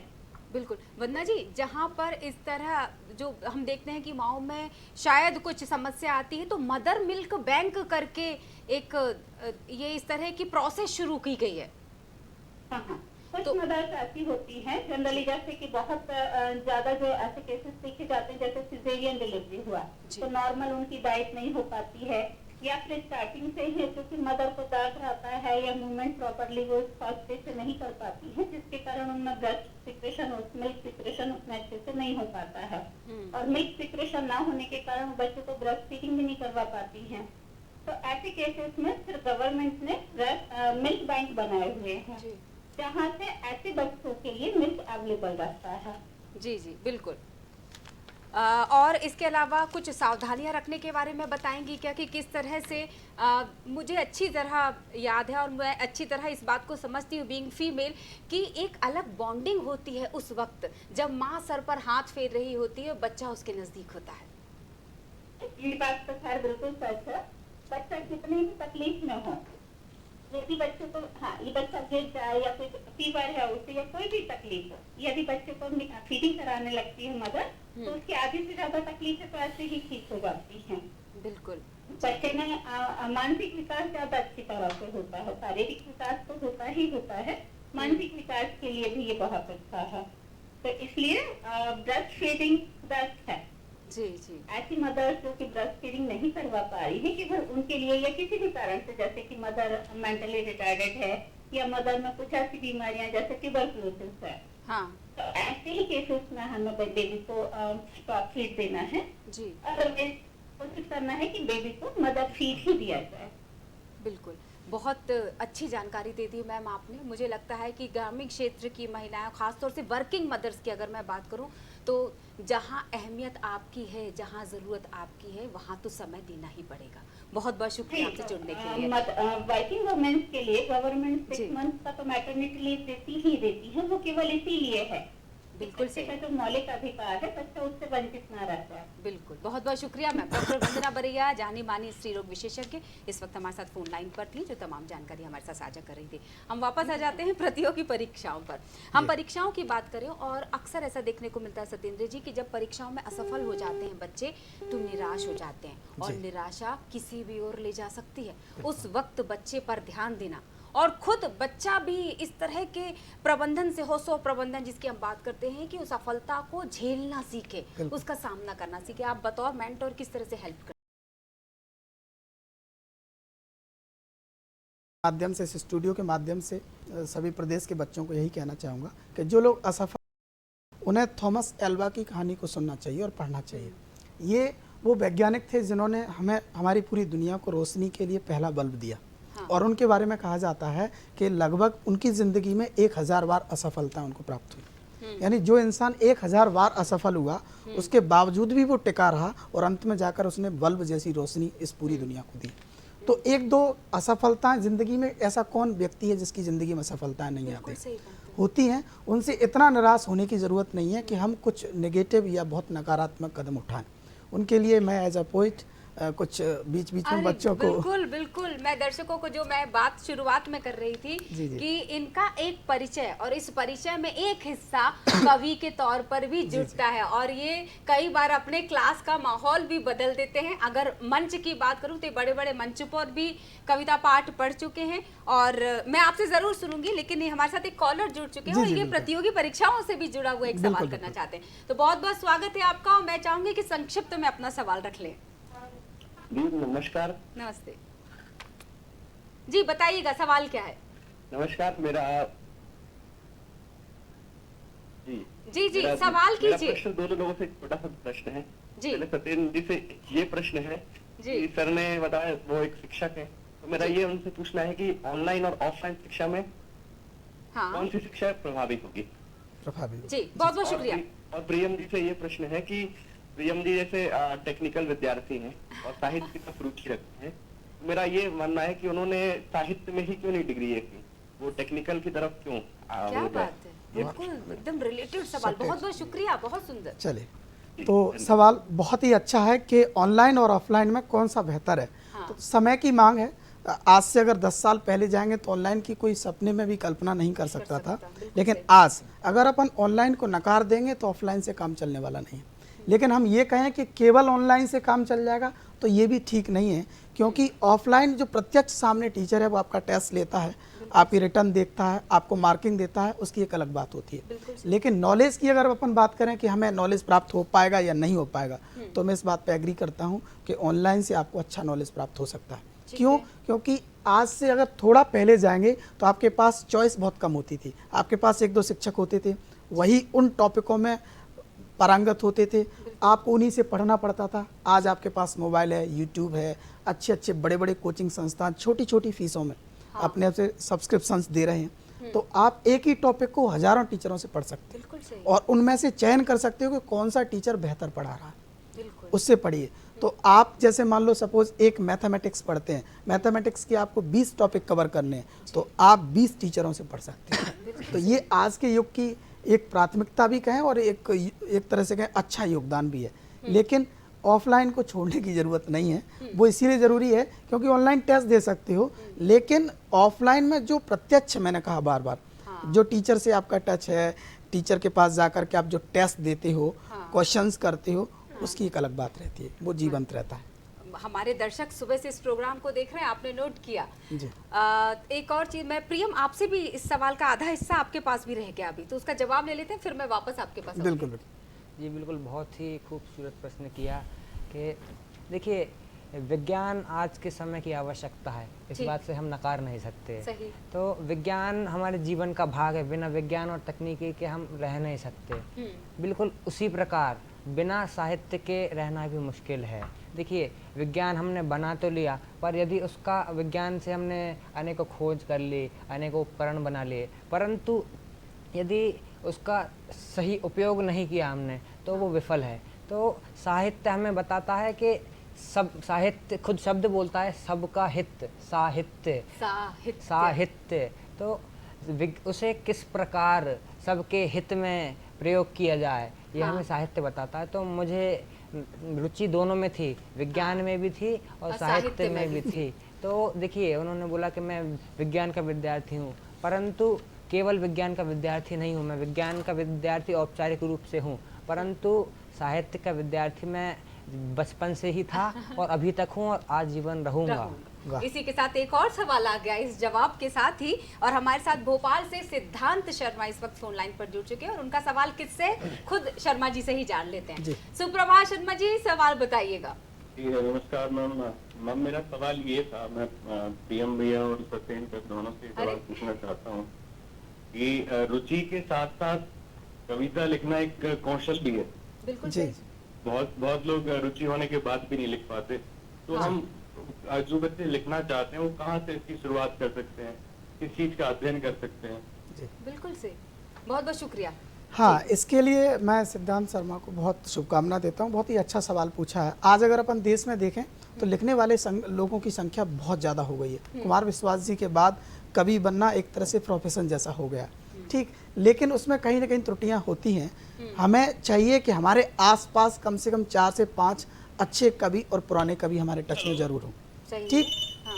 बिल्कुल। वंदना जी, जहाँ पर इस तरह जो हम देखते हैं कि माओ में शायद कुछ समस्या आती है, तो मदर मिल्क बैंक करके एक ये इस तरह की प्रोसेस शुरू की गई है। हाँ हाँ, कुछ तो- मदर्स ऐसी होती हैं जनरली, जैसे कि बहुत ज्यादा जो ऐसे केसेस देखे जाते हैं, जैसे सिजेरियन डिलीवरी हुआ जी। तो नॉर्मल उनकी डाइट नहीं हो पाती है, या फिर स्टार्टिंग से ही क्योंकि मदर को दर्द रहता है या मूवमेंट प्रॉपरली वो फर्स्ट डे से नहीं कर पाती है, जिसके कारण उनमें ब्रेस्ट सिक्रेशन, मिल्क सिक्रेशन उतने अच्छे से नहीं हो पाता है। और मिल्क सिक्रेशन ना होने के कारण बच्चों को ब्रेस्ट फीडिंग भी नहीं करवा पाती हैं। तो ऐसे केसेस में फिर गवर्नमेंट ने मिल्क बैंक बनाए हुए हैं, जी जहाँ से ऐसे बच्चों के लिए मिल्क अवेलेबल रहता है। जी जी बिल्कुल। और इसके अलावा कुछ सावधानियां रखने के बारे में बताएंगी क्या, कि किस तरह से मुझे अच्छी तरह याद है और मैं अच्छी तरह इस बात को समझती हूँ बीइंग फीमेल, कि एक अलग बॉन्डिंग होती है उस वक्त जब माँ सर पर हाथ फेर रही होती है, बच्चा उसके नजदीक होता है। ये बात तो खैर बिल्कुल सच है। बच्चा कितनी भी तकलीफ में हो, यदि बच्चे को हाँ ये बच्चा गिर जाए या फिर फीवर है उसे या कोई भी तकलीफ हो, यदि बच्चे को फीडिंग कराने लगती है मदर, तो उसकी आधी से ज्यादा तकलीफें तो ऐसे ही ठीक हो जाती हैं। बिल्कुल। बच्चे में मानसिक विकास ज्यादा अच्छी तरह से होता है, शारीरिक विकास तो होता ही होता है, मानसिक विकास के लिए भी ये बहुत अच्छा है। तो इसलिए ब्रेस्ट फीडिंग बेस्ट है। जी जी। ऐसी मदर्स जो कि ब्रेस्ट फीडिंग नहीं करवा पा रही है, कि वो उनके लिए या किसी भी कारण से, जैसे कि मदर मेंटली रिटार्डेड है या मदर में कुछ ऐसी बीमारियां जैसे ट्यूबरकुलोसिस है, हाँ तो ऐसे ही केसेस में हमें बेबी को स्टॉप फीड देना है। जी अदरवाइज कोशिश करना है कि बेबी को मदर फीड ही दिया जाए। बिल्कुल। बहुत अच्छी जानकारी दे दी मैम आपने। मुझे लगता है कि ग्रामीण क्षेत्र की महिलाएं, खासतौर से वर्किंग मदर्स की अगर मैं बात करूं, तो जहां अहमियत आपकी है, जहां ज़रूरत आपकी है, वहां तो समय देना ही पड़ेगा। बहुत बहुत शुक्रिया आपसे जुड़ने के लिए। वर्किंग वुमेन्स के लिए गवर्नमेंट जी। 6 मंथ का तो मैटरनिटी लीव देती है, वो केवल इसीलिए है बिल्कुल बच्चे सही। का जो मौलिक अधिकार है बच्चा उससे वंचित ना रह जाए। बिल्कुल। बहुत बहुत शुक्रिया मैम। डॉक्टर वंदना बरैया, जानी मानी स्त्री रोग विशेषज्ञ, इस वक्त हमारे साथ फोन लाइन पर थी, जो तमाम जानकारी हमारे साथ साझा कर रही थी। हम वापस आ जाते हैं प्रतियोगी परीक्षाओं पर। हम परीक्षाओं की बात करें, और अक्सर ऐसा देखने को मिलता है सत्येंद्र जी, कि जब परीक्षाओं में असफल हो जाते हैं बच्चे तो निराश हो जाते हैं, और जी। निराशा किसी भी ओर ले जा सकती है। उस वक्त बच्चे पर ध्यान देना, और खुद बच्चा भी इस तरह के प्रबंधन से हो, स्व प्रबंधन जिसकी हम बात करते हैं, कि उस सफलता को झेलना सीखे, उसका सामना करना सीखे। आप बतौर मेंटर किस तरह से हेल्प कर माध्यम से, इस स्टूडियो के माध्यम से सभी प्रदेश के बच्चों को यही कहना चाहूँगा कि जो लोग असफल, उन्हें थॉमस एल्वा की कहानी को सुनना चाहिए और पढ़ना चाहिए। ये वो वैज्ञानिक थे जिन्होंने हमें, हमारी पूरी दुनिया को रोशनी के लिए पहला बल्ब दिया। हाँ। और उनके बारे में कहा जाता है कि लगभग उनकी ज़िंदगी में 1000 बार असफलता उनको प्राप्त हुई। यानी जो इंसान 1000 बार असफल हुआ, उसके बावजूद भी वो टिका रहा, और अंत में जाकर उसने बल्ब जैसी रोशनी इस पूरी दुनिया को दी। तो एक दो असफलताएं ज़िंदगी में, ऐसा कौन व्यक्ति है जिसकी ज़िंदगी में असफलताएं नहीं आती? सही बात है। होती हैं। उनसे इतना निराश होने की ज़रूरत नहीं है कि हम कुछ नेगेटिव या बहुत नकारात्मक कदम उठाएं। उनके लिए मैं एज अ पोइट कुछ बीच बीच में अरे बच्चों को, बिल्कुल बिल्कुल, मैं दर्शकों को, जो मैं बात शुरुआत में कर रही थी, जी, जी। कि इनका एक परिचय, और इस परिचय में एक हिस्सा कवि के तौर पर भी जुड़ता है, और ये कई बार अपने क्लास का माहौल भी बदल देते हैं। अगर मंच की बात करूं तो बड़े बड़े मंच पर भी कविता पाठ पढ़ चुके हैं, और मैं आपसे जरूर सुनूंगी, लेकिन ये हमारे साथ एक कॉलर जुड़ चुके हैं, जी, और जी, ये बिल्कुल। प्रतियोगी परीक्षाओं से भी जुड़ा हुआ एक सवाल करना चाहते हैं। तो बहुत बहुत स्वागत है आपका, और मैं चाहूंगी कि संक्षिप्त में अपना सवाल रख लें। जी नमस्कार। नमस्ते जी, बताइएगा सवाल क्या है? नमस्कार, मेरा जी जी मेरा- सवाल मेरा कीजिए। प्रश्न दोनों लोगों से एक छोटा सा प्रश्न है। जी। पहले सत्येंद्र जी से ये प्रश्न है जी। कि सर ने बताया वो एक शिक्षक है, तो मेरा ये उनसे पूछना है कि ऑनलाइन और ऑफलाइन शिक्षा में हाँ कौन सी शिक्षा प्रभावित होगी? प्रभावी। जी बहुत बहुत और शुक्रिया। और प्रियम जी से ये प्रश्न है कि प्रियम जी जैसे टेक्निकल विद्यार्थी हैं और साहित्य की तरफ रुचि रखते हैं, मेरा ये मानना है कि उन्होंने साहित्य में ही क्यों नहीं डिग्री ये की, वो टेक्निकल की तरफ क्यों क्या वो बात है, बिल्कुल एकदम रिलेटेड सवाल, बहुत बहुत शुक्रिया, बहुत सुंदर। चलिए, तो सवाल बहुत ही अच्छा है कि ऑनलाइन और ऑफलाइन में कौन सा बेहतर है। हाँ। तो समय की मांग है। आज से अगर 10 साल पहले जाएंगे तो ऑनलाइन की कोई सपने में भी कल्पना नहीं कर सकता था, बिल्कुल लेकिन सही। आज अगर अपन ऑनलाइन को नकार देंगे तो ऑफलाइन से काम चलने वाला नहीं है। लेकिन हम ये कहें कि केवल ऑनलाइन से काम चल जाएगा तो ये भी ठीक नहीं है, क्योंकि ऑफलाइन जो प्रत्यक्ष सामने टीचर है वो आपका टेस्ट लेता है, आपकी रिटर्न देखता है, आपको मार्किंग देता है, उसकी एक अलग बात होती है। लेकिन नॉलेज की अगर अपन बात करें कि हमें नॉलेज प्राप्त हो पाएगा या नहीं हो पाएगा, तो मैं इस बात पे एग्री करता हूँ कि ऑनलाइन से आपको अच्छा नॉलेज प्राप्त हो सकता है। क्यों? क्योंकि आज से अगर थोड़ा पहले जाएंगे तो आपके पास चॉइस बहुत कम होती थी, आपके पास एक दो शिक्षक होते थे, वही उन टॉपिकों में पारंगत होते थे, आपको उन्हीं से पढ़ना पड़ता था। आज आपके पास मोबाइल है, यूट्यूब है, अच्छे अच्छे बड़े बड़े कोचिंग संस्थान छोटी छोटी फीसों में अपने आप से सब्सक्रिप्शंस दे रहे हैं, तो आप एक ही टॉपिक को हजारों टीचरों से पढ़ सकते हैं बिल्कुल सही, और उनमें से चयन कर सकते हो कि कौन सा टीचर बेहतर पढ़ा रहा है, बिल्कुल उससे पढ़िए। तो आप जैसे मान लो सपोज एक मैथमेटिक्स पढ़ते हैं, मैथमेटिक्स के आपको 20 टॉपिक कवर करने हैं, तो आप 20 टीचरों से पढ़ सकते हैं। तो ये आज के युग की एक प्राथमिकता भी कहें और एक तरह से कहें अच्छा योगदान भी है। लेकिन ऑफलाइन को छोड़ने की ज़रूरत नहीं है, वो इसीलिए ज़रूरी है क्योंकि ऑनलाइन टेस्ट दे सकते हो, लेकिन ऑफलाइन में जो प्रत्यक्ष, मैंने कहा बार बार, जो टीचर से आपका टच है, टीचर के पास जाकर के आप जो टेस्ट देते हो, क्वेश्चंस करते हो, उसकी एक अलग बात रहती है, वो जीवंत रहता है। हमारे दर्शक सुबह से इस प्रोग्राम को देख रहे हैं, आपने नोट किया। जी। एक और चीज, मैं प्रियम आपसे भी इस सवाल का आधा हिस्सा आपके पास भी रह गया, अभी तो उसका जवाब ले लेते हैं, फिर मैं वापस आपके पास आऊंगी। बिल्कुल बिल्कुल। जी बिल्कुल, बहुत ही खूबसूरत प्रश्न किया कि देखिए विज्ञान आज के समय की आवश्यकता है, इस ठीक। बात से हम नकार नहीं सकते। सही। तो विज्ञान हमारे जीवन का भाग है, बिना विज्ञान और तकनीकी के हम रह नहीं सकते। बिल्कुल उसी प्रकार बिना साहित्य के रहना भी मुश्किल है। देखिए विज्ञान हमने बना तो लिया, पर यदि उसका विज्ञान से हमने अनेकों खोज कर ली, अनेकों उपकरण बना लिए, परंतु यदि उसका सही उपयोग नहीं किया हमने तो वो विफल है। तो साहित्य हमें बताता है कि सब, साहित्य खुद शब्द बोलता है सबका हित, साहित्य साहित्य, साहित्य। तो उसे किस प्रकार सबके हित में प्रयोग किया जाए, ये हमें साहित्य बताता है। तो मुझे रुचि दोनों में थी, विज्ञान में भी थी और साहित्य में भी थी। तो देखिए उन्होंने बोला कि मैं विज्ञान का विद्यार्थी हूँ, परंतु केवल विज्ञान का विद्यार्थी नहीं हूँ, मैं विज्ञान का विद्यार्थी औपचारिक रूप से हूँ, परंतु साहित्य का विद्यार्थी मैं बचपन से ही था और अभी तक हूँ और आजीवन रहूँगा। इसी के साथ एक और सवाल आ गया इस जवाब के साथ ही, और हमारे साथ भोपाल से सिद्धांत शर्मा इस वक्त फोन लाइन पर जुड़ चुके हैं और उनका सवाल किससे, खुद शर्मा जी से ही जान लेते हैं। सुप्रभात शर्मा जी, सवाल बताइएगा। नमस्कार मैम। मैम मेरा सवाल ये था, मैं प्रियम भैया और सत्येन पर दोनों से सवाल पूछना चाहता हूँ कि रुचि के साथ साथ कविता लिखना एक कौशल भी है। बिल्कुल जी। बहुत लोग रुचि होने के बाद भी नहीं लिख पाते, तो हम जो बच्चे लिखना चाहते हैं वो कहाँ से इसकी शुरुआत कर सकते हैं, किस चीज का अध्ययन कर सकते हैं? बिल्कुल से, बहुत बहुत शुक्रिया। हाँ, इसके लिए मैं सिद्धांत शर्मा को बहुत शुभकामना देता हूँ, बहुत ही अच्छा सवाल पूछा है। आज अगर अपन देश में देखें तो लिखने वाले लोगों की संख्या बहुत ज़्यादा हो गई है। कुमार विश्वास जी के बाद कवि बनना एक तरह से प्रोफेशन जैसा हो गया, ठीक, लेकिन उसमें कहीं ना कहीं त्रुटियां होती हैं। हमें चाहिए कि हमारे आसपास कम से कम 4 से 5 अच्छे कवि और पुराने कवि हमारे टच में जरूर हों, ठीक,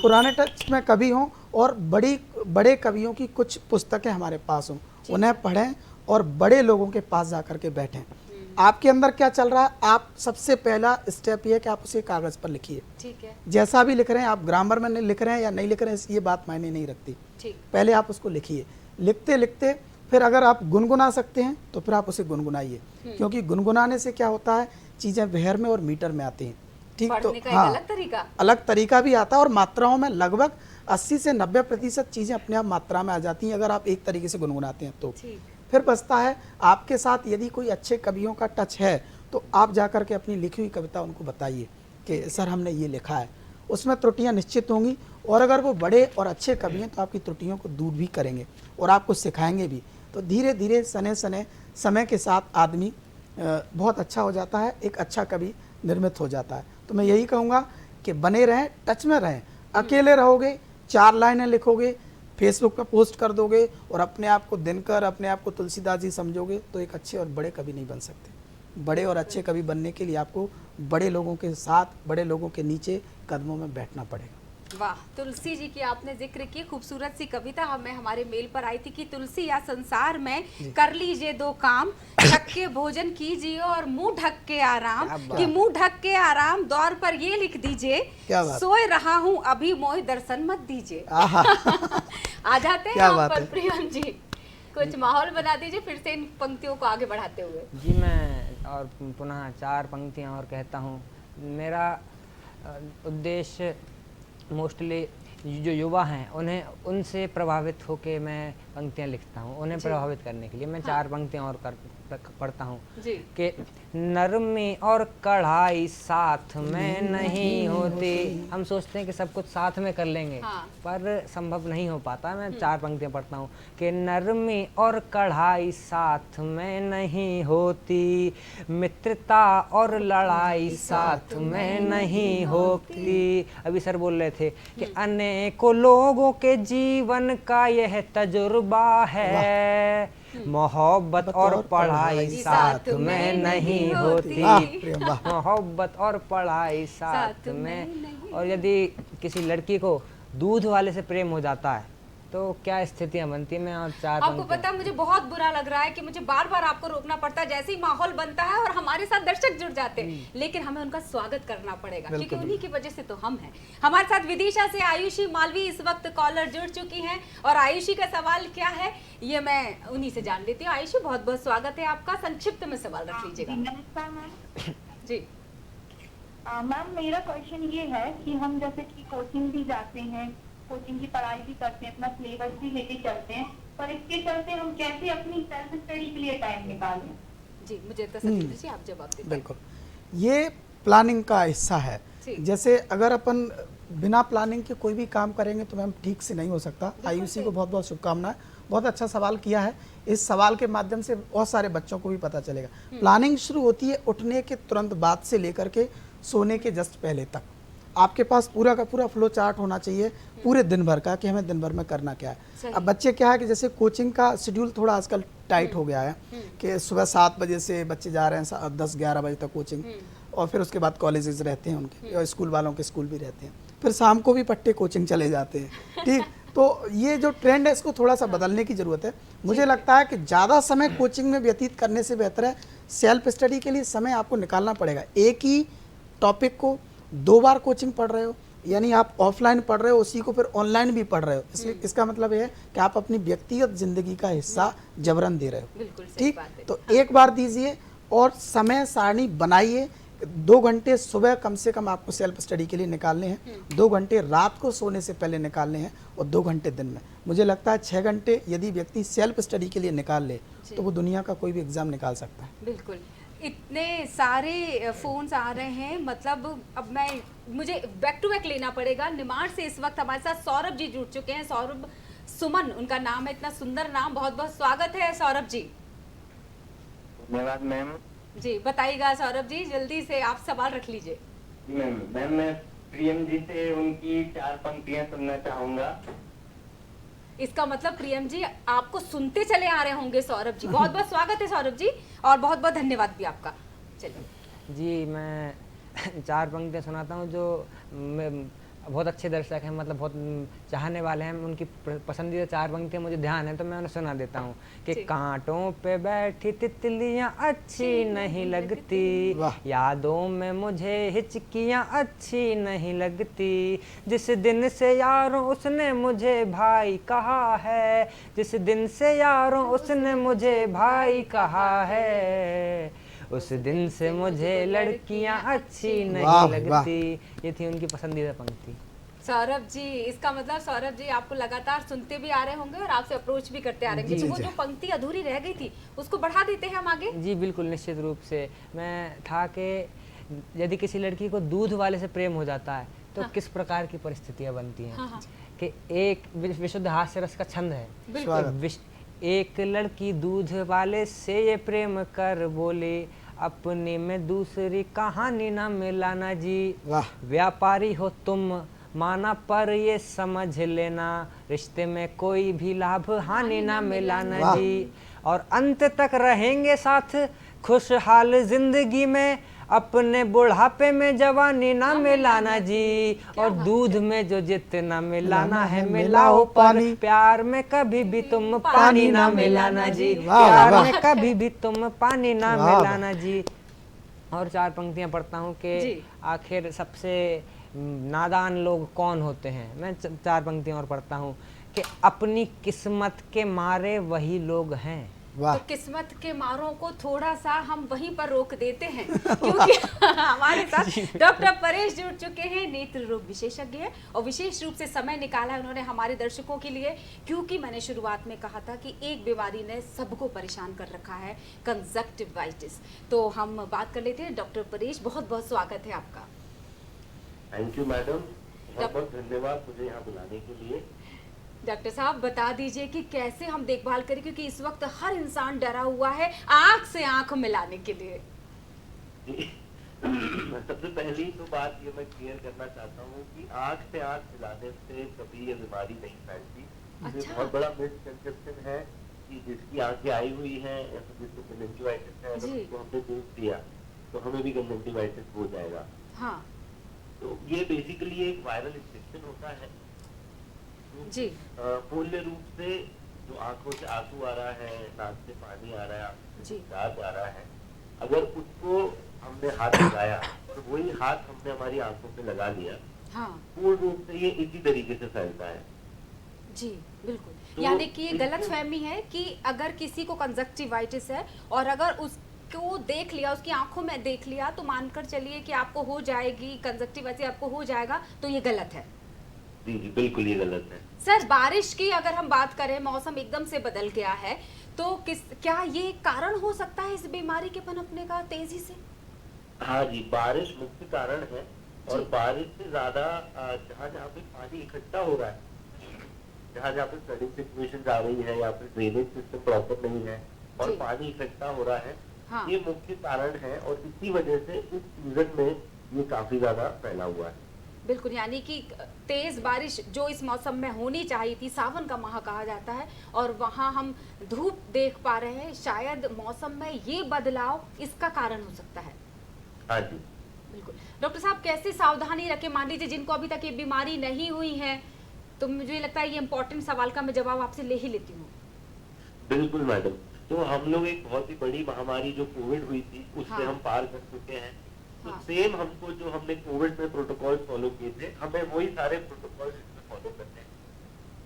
पुराने टच में कवि हों और बड़े कवियों की कुछ पुस्तकें हमारे पास हों, उन्हें पढ़ें और बड़े लोगों के पास जाकर के बैठें। आपके अंदर क्या चल रहा है, आप सबसे पहला स्टेप ये है कि आप उसे कागज़ पर लिखिए। ठीक है। जैसा भी लिख रहे हैं, आप ग्रामर में लिख रहे हैं या नहीं लिख रहे हैं, ये बात मायने नहीं रखती। ठीक। पहले आप उसको लिखिए, लिखते लिखते फिर अगर आप गुनगुना सकते हैं तो फिर आप उसे गुनगुनाइए, क्योंकि गुनगुनाने से क्या होता है, चीज़ें बहर में और मीटर में आती हैं, ठीक। तो हाँ, अलग तरीका भी आता है और मात्राओं में लगभग 80 से 90% चीज़ें अपने आप मात्रा में आ जाती हैं अगर आप एक तरीके से गुनगुनाते हैं तो। फिर बचता है आपके साथ यदि कोई अच्छे कवियों का टच है तो आप जा कर के अपनी लिखी हुई कविता उनको बताइए कि सर हमने ये लिखा है। उसमें त्रुटियां निश्चित होंगी और अगर वो बड़े और अच्छे कवि हैं तो आपकी त्रुटियों को दूर भी करेंगे और आपको सिखाएंगे भी। तो धीरे धीरे सने सने समय के साथ आदमी बहुत अच्छा हो जाता है, एक अच्छा कवि निर्मित हो जाता है। तो मैं यही कहूँगा कि बने रहें, टच में रहें। अकेले रहोगे, 4 लाइनें लिखोगे, फेसबुक पे पोस्ट कर दोगे और अपने आप को दिनकर, अपने आप को तुलसीदास जी समझोगे तो एक अच्छे और बड़े कवि नहीं बन सकते। बड़े और अच्छे कवि बनने के लिए आपको बड़े लोगों के साथ, बड़े लोगों के नीचे कदमों में बैठना पड़ेगा। वाह, तुलसी जी की आपने जिक्र की, खूबसूरत सी कविता हमें हमारे मेल पर आई थी कि तुलसी या संसार में कर लीजिए 2 काम, ढक के भोजन कीजिए और मुंह ढक के आराम। कि मुंह ढक के आराम दौर पर ये लिख दीजिए, सोए रहा हूँ अभी मोहि दर्शन मत दीजिए। आ जाते हैं यहाँ पर प्रियम जी, कुछ माहौल बना दीजिए फिर से इन पंक्तियों को आगे बढ़ाते हुए। जी मैं और पुनः 4 पंक्तियाँ और कहता हूँ। मेरा उद्देश्य मोस्टली जो युवा हैं उन्हें, उनसे प्रभावित होकर मैं पंक्तियाँ लिखता हूँ, उन्हें प्रभावित करने के लिए मैं 4 पंक्तियाँ और पढ़ता हूँ कि नरमी और कढ़ाई साथ में नहीं होती। हम सोचते हैं कि सब कुछ साथ में कर लेंगे, पर संभव नहीं हो पाता। मैं 4 पंक्तियाँ पढ़ता हूँ कि नरमी और कढ़ाई साथ में नहीं होती, मित्रता और लड़ाई साथ में नहीं होती। अभी सर बोल रहे थे कि अनेकों लोगों के जीवन का यह तजुर्बा है, मोहब्बत और पढ़ाई साथ में नहीं होती, मोहब्बत और पढ़ाई साथ में। और यदि किसी लड़की को दूध वाले से प्रेम हो जाता है तो क्या स्थितियां बनती है। मैं और 4 आपको पता है मुझे बहुत बुरा लग रहा है कि मुझे बार बार आपको रोकना पड़ता है। जैसे ही माहौल बनता है और हमारे साथ दर्शक जुड़ जाते हैं, लेकिन हमें उनका स्वागत करना पड़ेगा क्योंकि उन्हीं की वजह से तो हम हैं। हमारे साथ विदिशा से आयुषी मालवी इस वक्त कॉलर जुड़ चुकी हैं और आयुषी का सवाल क्या है ये मैं उन्हीं से जान लेती हूँ। आयुषी, बहुत बहुत स्वागत है आपका, संक्षिप्त में सवाल रख लीजिएगा। नमस्कार मैम। जी मैम, मेरा क्वेश्चन ये है कि हम जैसे कि कोचिंग भी जाते हैं, कोचिंग की पढ़ाई भी करते हैं, अपना सिलेबस भी लेके चलते हैं, पर इसके चलते हम कैसे अपनी सेल्फ स्टडी के लिए टाइम निकालें? जी, मुझे तसल्ली जी, आप जवाब दीजिए। बिल्कुल, ये प्लानिंग का हिस्सा है। जैसे अगर अपन बिना प्लानिंग के कोई भी काम करेंगे तो मैम ठीक से नहीं हो सकता। आयुषी को बहुत बहुत शुभकामनाएं, बहुत अच्छा सवाल किया है। इस सवाल के माध्यम से बहुत सारे बच्चों को भी पता चलेगा। प्लानिंग शुरू होती है उठने के तुरंत बाद से लेकर के सोने के जस्ट पहले तक। आपके पास पूरा का पूरा फ्लो चार्ट होना चाहिए पूरे दिन भर का कि हमें दिन भर में करना क्या है। अब बच्चे क्या है कि जैसे कोचिंग का शेड्यूल थोड़ा आजकल टाइट हो गया है कि सुबह 7 बजे से बच्चे जा रहे हैं 10-11 बजे तक कोचिंग, और फिर उसके बाद कॉलेजेस रहते हैं उनके, और स्कूल वालों के स्कूल भी रहते हैं, फिर शाम को भी पट्टे कोचिंग चले जाते हैं। ठीक, तो ये जो ट्रेंड है इसको थोड़ा सा बदलने की ज़रूरत है। मुझे लगता है कि ज़्यादा समय कोचिंग में व्यतीत करने से बेहतर है सेल्फ स्टडी के लिए समय आपको निकालना पड़ेगा। एक ही टॉपिक को 2 बार कोचिंग पढ़ रहे हो, यानी आप ऑफलाइन पढ़ रहे हो उसी को फिर ऑनलाइन भी पढ़ रहे हो, इसलिए इसका मतलब ये है कि आप अपनी व्यक्तिगत जिंदगी का हिस्सा जबरन दे रहे हो। ठीक, तो एक बार दीजिए और समय सारणी बनाइए। 2 घंटे सुबह कम से कम आपको सेल्फ स्टडी के लिए निकालने हैं, 2 घंटे रात को सोने से पहले निकालने हैं और 2 घंटे दिन में। मुझे लगता है 6 घंटे यदि व्यक्ति सेल्फ स्टडी के लिए निकाल ले तो वो दुनिया का कोई भी एग्जाम निकाल सकता है। बिल्कुल, इतने सारे फोन्स आ रहे हैं, मतलब अब मुझे बैक टू बैक लेना पड़ेगा। निमाड़ से इस वक्त हमारे साथ सौरभ जी जुड़ चुके हैं। सौरभ सुमन उनका नाम है, इतना सुंदर नाम, बहुत बहुत स्वागत है सौरभ जी। धन्यवाद मैम। जी बताइएगा सौरभ जी, जल्दी से आप सवाल रख लीजिए। मैम मैं प्रियम जी से उनकी 4 पंक्तियां सुनना चाहूंगा। इसका मतलब प्रियम जी आपको सुनते चले आ रहे होंगे सौरभ जी। बहुत बहुत स्वागत है सौरभ जी और बहुत बहुत धन्यवाद भी आपका। चलिए जी, मैं 4 पंक्तियाँ सुनाता हूँ जो बहुत अच्छे दर्शक हैं, मतलब बहुत चाहने वाले हैं। उनकी पसंदीदा 4 पंक्तियाँ मुझे ध्यान है तो मैं उन्हें सुना देता हूँ कि कांटों पे बैठी तितलियाँ अच्छी नहीं लगती, यादों में मुझे हिचकियाँ अच्छी नहीं लगती, जिस दिन से यारों उसने मुझे भाई कहा है, जिस दिन से यारों उसने मुझे भाई कहा है, उस दिन से मुझे लड़कियां अच्छी नहीं लगती। ये थी उनकी पसंदीदा पंक्ति। सौरभ जी, इसका मतलब सौरभ जी आपको लगातार सुनते भी आ रहे होंगे और आपसे अप्रोच भी करते आ रहे होंगे। जी, तो वो जो पंक्ति अधूरी रह गई थी उसको बढ़ा देते हैं हम आगे। जी बिल्कुल, निश्चित रूप से। मैं था कि यदि किसी लड़की को दूध वाले से प्रेम हो जाता है तो किस प्रकार की परिस्थितियां बनती हैं। कि एक विशुद्ध हास्य रस का छंद है। बिल्कुल। एक लड़की दूध वाले से ये प्रेम कर बोले, अपने में दूसरी कहानी ना मिलाना जी। वाह। व्यापारी हो तुम माना पर ये समझ लेना, रिश्ते में कोई भी लाभ हानि ना मिलाना वाह। जी। और अंत तक रहेंगे साथ खुशहाल जिंदगी में, अपने बुढ़ापे में जवानी ना मिलाना जी। और दूध में जो जितना मिलाना है मिलाओ, पर प्यार में कभी भी तुम पानी ना मिलाना जी। वाह, प्यार वाह। में कभी भी तुम पानी ना वाह, मिलाना जी। और 4 पंक्तियां पढ़ता हूँ कि जी। आखिर सबसे नादान लोग कौन होते हैं। मैं 4 पंक्तियां और पढ़ता हूँ कि अपनी किस्मत के मारे वही लोग हैं। वाह। तो किस्मत के मारों को थोड़ा सा हम वहीं पर रोक देते हैं क्योंकि हमारे साथ डॉक्टर परेश जुड़ चुके हैं, नेत्र रोग विशेषज्ञ हैं और विशेष रूप से समय निकाला है उन्होंने हमारे दर्शकों के लिए, क्योंकि मैंने शुरुआत में कहा था कि एक बीमारी ने सबको परेशान कर रखा है, कंजक्टिवाइटिस। तो हम बात कर लेते हैं। डॉक्टर परेश, बहुत बहुत स्वागत है आपका। थैंक यू मैडम, बहुत बहुत धन्यवाद मुझे यहाँ बुलाने के लिए। डॉक्टर साहब बता दीजिए कि कैसे हम देखभाल करें, क्योंकि इस वक्त हर इंसान डरा हुआ है आंख से आंख मिलाने के लिए। सबसे पहली तो बात ये मैं क्लियर करना चाहता हूँ कि आंख से आंख मिलाने से कभी ये बीमारी नहीं फैलती। ये अच्छा। बहुत बड़ा मिसकंसेप्शन है कि जिसकी आंखें आई हुई है या फिर जिसको कंजक्टिवाइटिस है, अगर जी। उसको हमने दूध दिया तो हमें भी कंजक्टिवाइटिस हो जाएगा। हाँ तो ये बेसिकली एक वायरल इन्फेक्शन होता है जी। मूल्य रूप से जो आंखों से आंसू आ रहा है, नाक से पानी आ रहा है, आंखों से जी। प्याज आ रहा है, अगर उसको हमने हाथ लगाया तो वही हाथ हमने हमारी आंखों पे लगा लिया, हाँ पूर्ण रूप से ये इसी तरीके से फैलता है। जी बिल्कुल। तो यानी कि ये इसको- गलत फहमी है कि अगर किसी को कंजक्टिवाइटिस है और अगर उसको देख लिया, उसकी आंखों में देख लिया, तो मानकर चलिए कि आपको हो जाएगी कंजक्टिवाइटिस, आपको हो जाएगा, तो ये गलत है। जी जी बिल्कुल ये गलत है। सर, बारिश की अगर हम बात करें, मौसम एकदम से बदल गया है, तो क्या ये कारण हो सकता है इस बीमारी के पनपने का तेजी से? हाँ जी, बारिश मुख्य कारण है और जी। बारिश से ज्यादा जहाँ जहाँ पे पानी इकट्ठा हो रहा है, जहाँ जहाँ पे फ्लडिंग सिचुएशन आ रही है या फिर ड्रेनेज सिस्टम प्रॉपर नहीं है और जी। पानी इकट्ठा हो रहा है, हाँ। ये मुख्य कारण है और इसी वजह से इस सीजन में ये काफी ज्यादा फैला हुआ है। बिल्कुल, यानी कि तेज बारिश जो इस मौसम में होनी चाहिए थी, सावन का माह कहा जाता है, और वहाँ हम धूप देख पा रहे हैं, शायद मौसम में ये बदलाव इसका कारण हो सकता है। हाँ जी बिल्कुल। डॉक्टर साहब, कैसे सावधानी रखें? मान लीजिए जिनको अभी तक ये बीमारी नहीं हुई है, तो मुझे लगता है ये इंपॉर्टेंट सवाल का मैं जवाब आपसे ले ही लेती हूँ। बिल्कुल मैडम, तो हम लोग एक बहुत ही बड़ी महामारी जो कोविड हुई थी उससे हाँ। हम पार कर चुके हैं। तो हाँ। सेम हमको जो हमने कोविड में प्रोटोकॉल फॉलो किए थे, हमें वही सारे प्रोटोकॉल इसमें फॉलो करने हैं।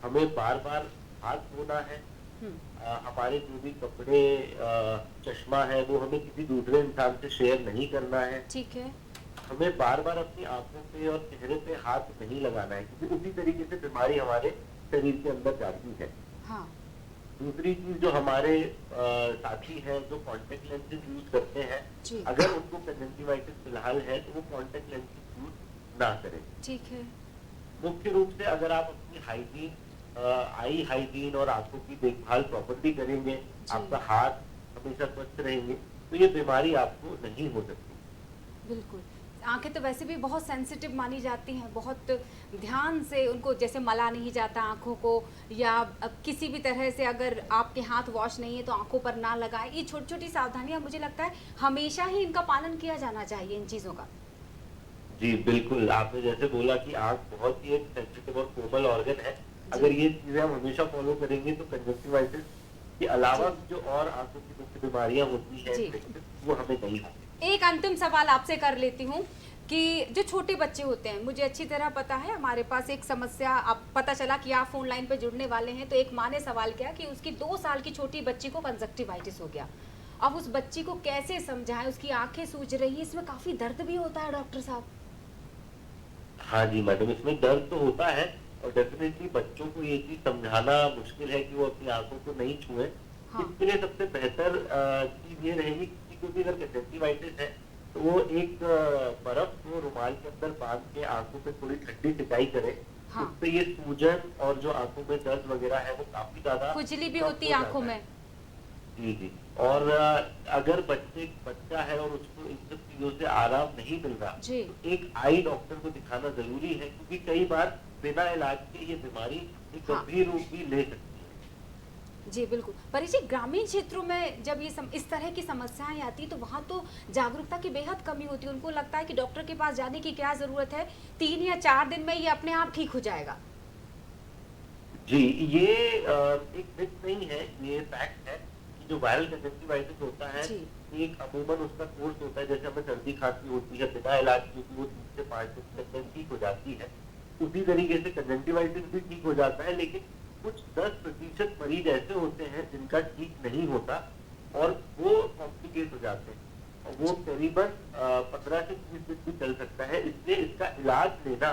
हमें बार बार हाथ धोना है, हमारे जो भी कपड़े चश्मा है वो हमें किसी दूसरे इंसान से शेयर नहीं करना है। ठीक है। हमें बार बार अपनी आंखों पे और चेहरे पे हाथ नहीं लगाना है, क्योंकि उसी तरीके से बीमारी हमारे शरीर के अंदर जाती है। हाँ दूसरी चीज, जो हमारे साथी हैं जो कांटेक्ट लेंसेज यूज करते हैं, जी। अगर उनको कंजक्टिवाइटिस फिलहाल है तो वो कांटेक्ट लेंसेज यूज ना करें। ठीक है। मुख्य रूप से अगर आप अपनी हाइजीन, आई हाइजीन और आंखों की देखभाल प्रॉपर्ली करेंगे, आपका हाथ हमेशा स्वच्छ रहेंगे, तो ये बीमारी आपको नहीं हो सकती। बिल्कुल। आंखें तो वैसे भी बहुत सेंसिटिव मानी जाती हैं, बहुत ध्यान से उनको जैसे मला नहीं जाता आंखों को, या किसी भी तरह से अगर आपके हाथ वॉश नहीं है तो आंखों पर ना लगाएं। ये छोटी छोटी सावधानियां मुझे लगता है हमेशा ही इनका पालन किया जाना चाहिए, इन चीज़ों का। जी बिल्कुल, आपने जैसे बोला कि आंख बहुत ही एक सेंसिटिव और कोमल ऑर्गन है। अगर ये चीजें हम हमेशा फॉलो करेंगे तो कंजक्टिवाइटिस के अलावा जो और आंखों की मुख्य बीमारियां होती जी। हैं वो हमें नहीं होती। एक अंतिम सवाल आपसे कर लेती हूँ कि जो छोटे बच्चे होते हैं, मुझे अच्छी तरह पता है, हमारे पास एक समस्या, आप पता चला कि आप फोन लाइन पे जुड़ने वाले हैं, तो एक माँ ने सवाल किया कि उसकी 2 साल की छोटी बच्ची को कंजक्टिवाइटिस हो गया। अब उस बच्ची को कैसे समझाएं, उसकी आंखें सूज रही हैं, इसमें काफी दर्द भी होता है डॉक्टर साहब। हाँ जी मैडम, इसमें दर्द तो होता है और डेफिनेटली बच्चों को ये चीज समझाना मुश्किल है कि वो अपनी आंखों को नहीं छुए। हाँ। इसके लिए सबसे बेहतर चीज ये रहेगी कि क्योंकि अगर कंजक्टिवाइटिस है तो वो एक बर्फ को रुमाल के अंदर बांध के आंखों पे थोड़ी ठंडी सिंचाई करे। हाँ। उससे ये सूजन और जो आंखों में दर्द वगैरह है वो काफी ज्यादा खुजली भी कम होती हो है जाता आंखों है। में। जी जी। और अगर बच्चा है और उसको इन सब चीजों से आराम नहीं मिल रहा जी। तो एक आई डॉक्टर को दिखाना जरूरी है, क्योंकि कई बार बिना इलाज के ये बीमारी एक हाँ। गंभीर रूप भी ले सकती है। जी बिल्कुल। परी जी, ग्रामीण क्षेत्रों में जब ये इस तरह की समस्याएं आती है तो वहाँ तो जागरूकता की बेहद कमी होती है। उनको लगता है कि डॉक्टर के पास जाने की क्या जरूरत है, 3 या 4 दिन में ये अपने आप ठीक हो जाएगा। जी, ये एक मिथ नहीं है, ये फैक्ट है कि जो वायरल कंजक्टिवाइटिस होता है जी। एक अमूमन उसका कोर्स होता है। जैसे हमें सर्दी खांसी होती है बिना इलाज के वो 3 से 5 दिन के अंदर ठीक हो जाती है, उसी तरीके से कंजक्टिवाइटिस भी ठीक हो जाता है। लेकिन कुछ 10% मरीज ऐसे होते हैं जिनका ठीक नहीं होता और वो कॉम्प्लिकेट हो जाते हैं और वो करीबन 15 से 20 दिन भी चल सकता है। इसलिए इसका इलाज लेना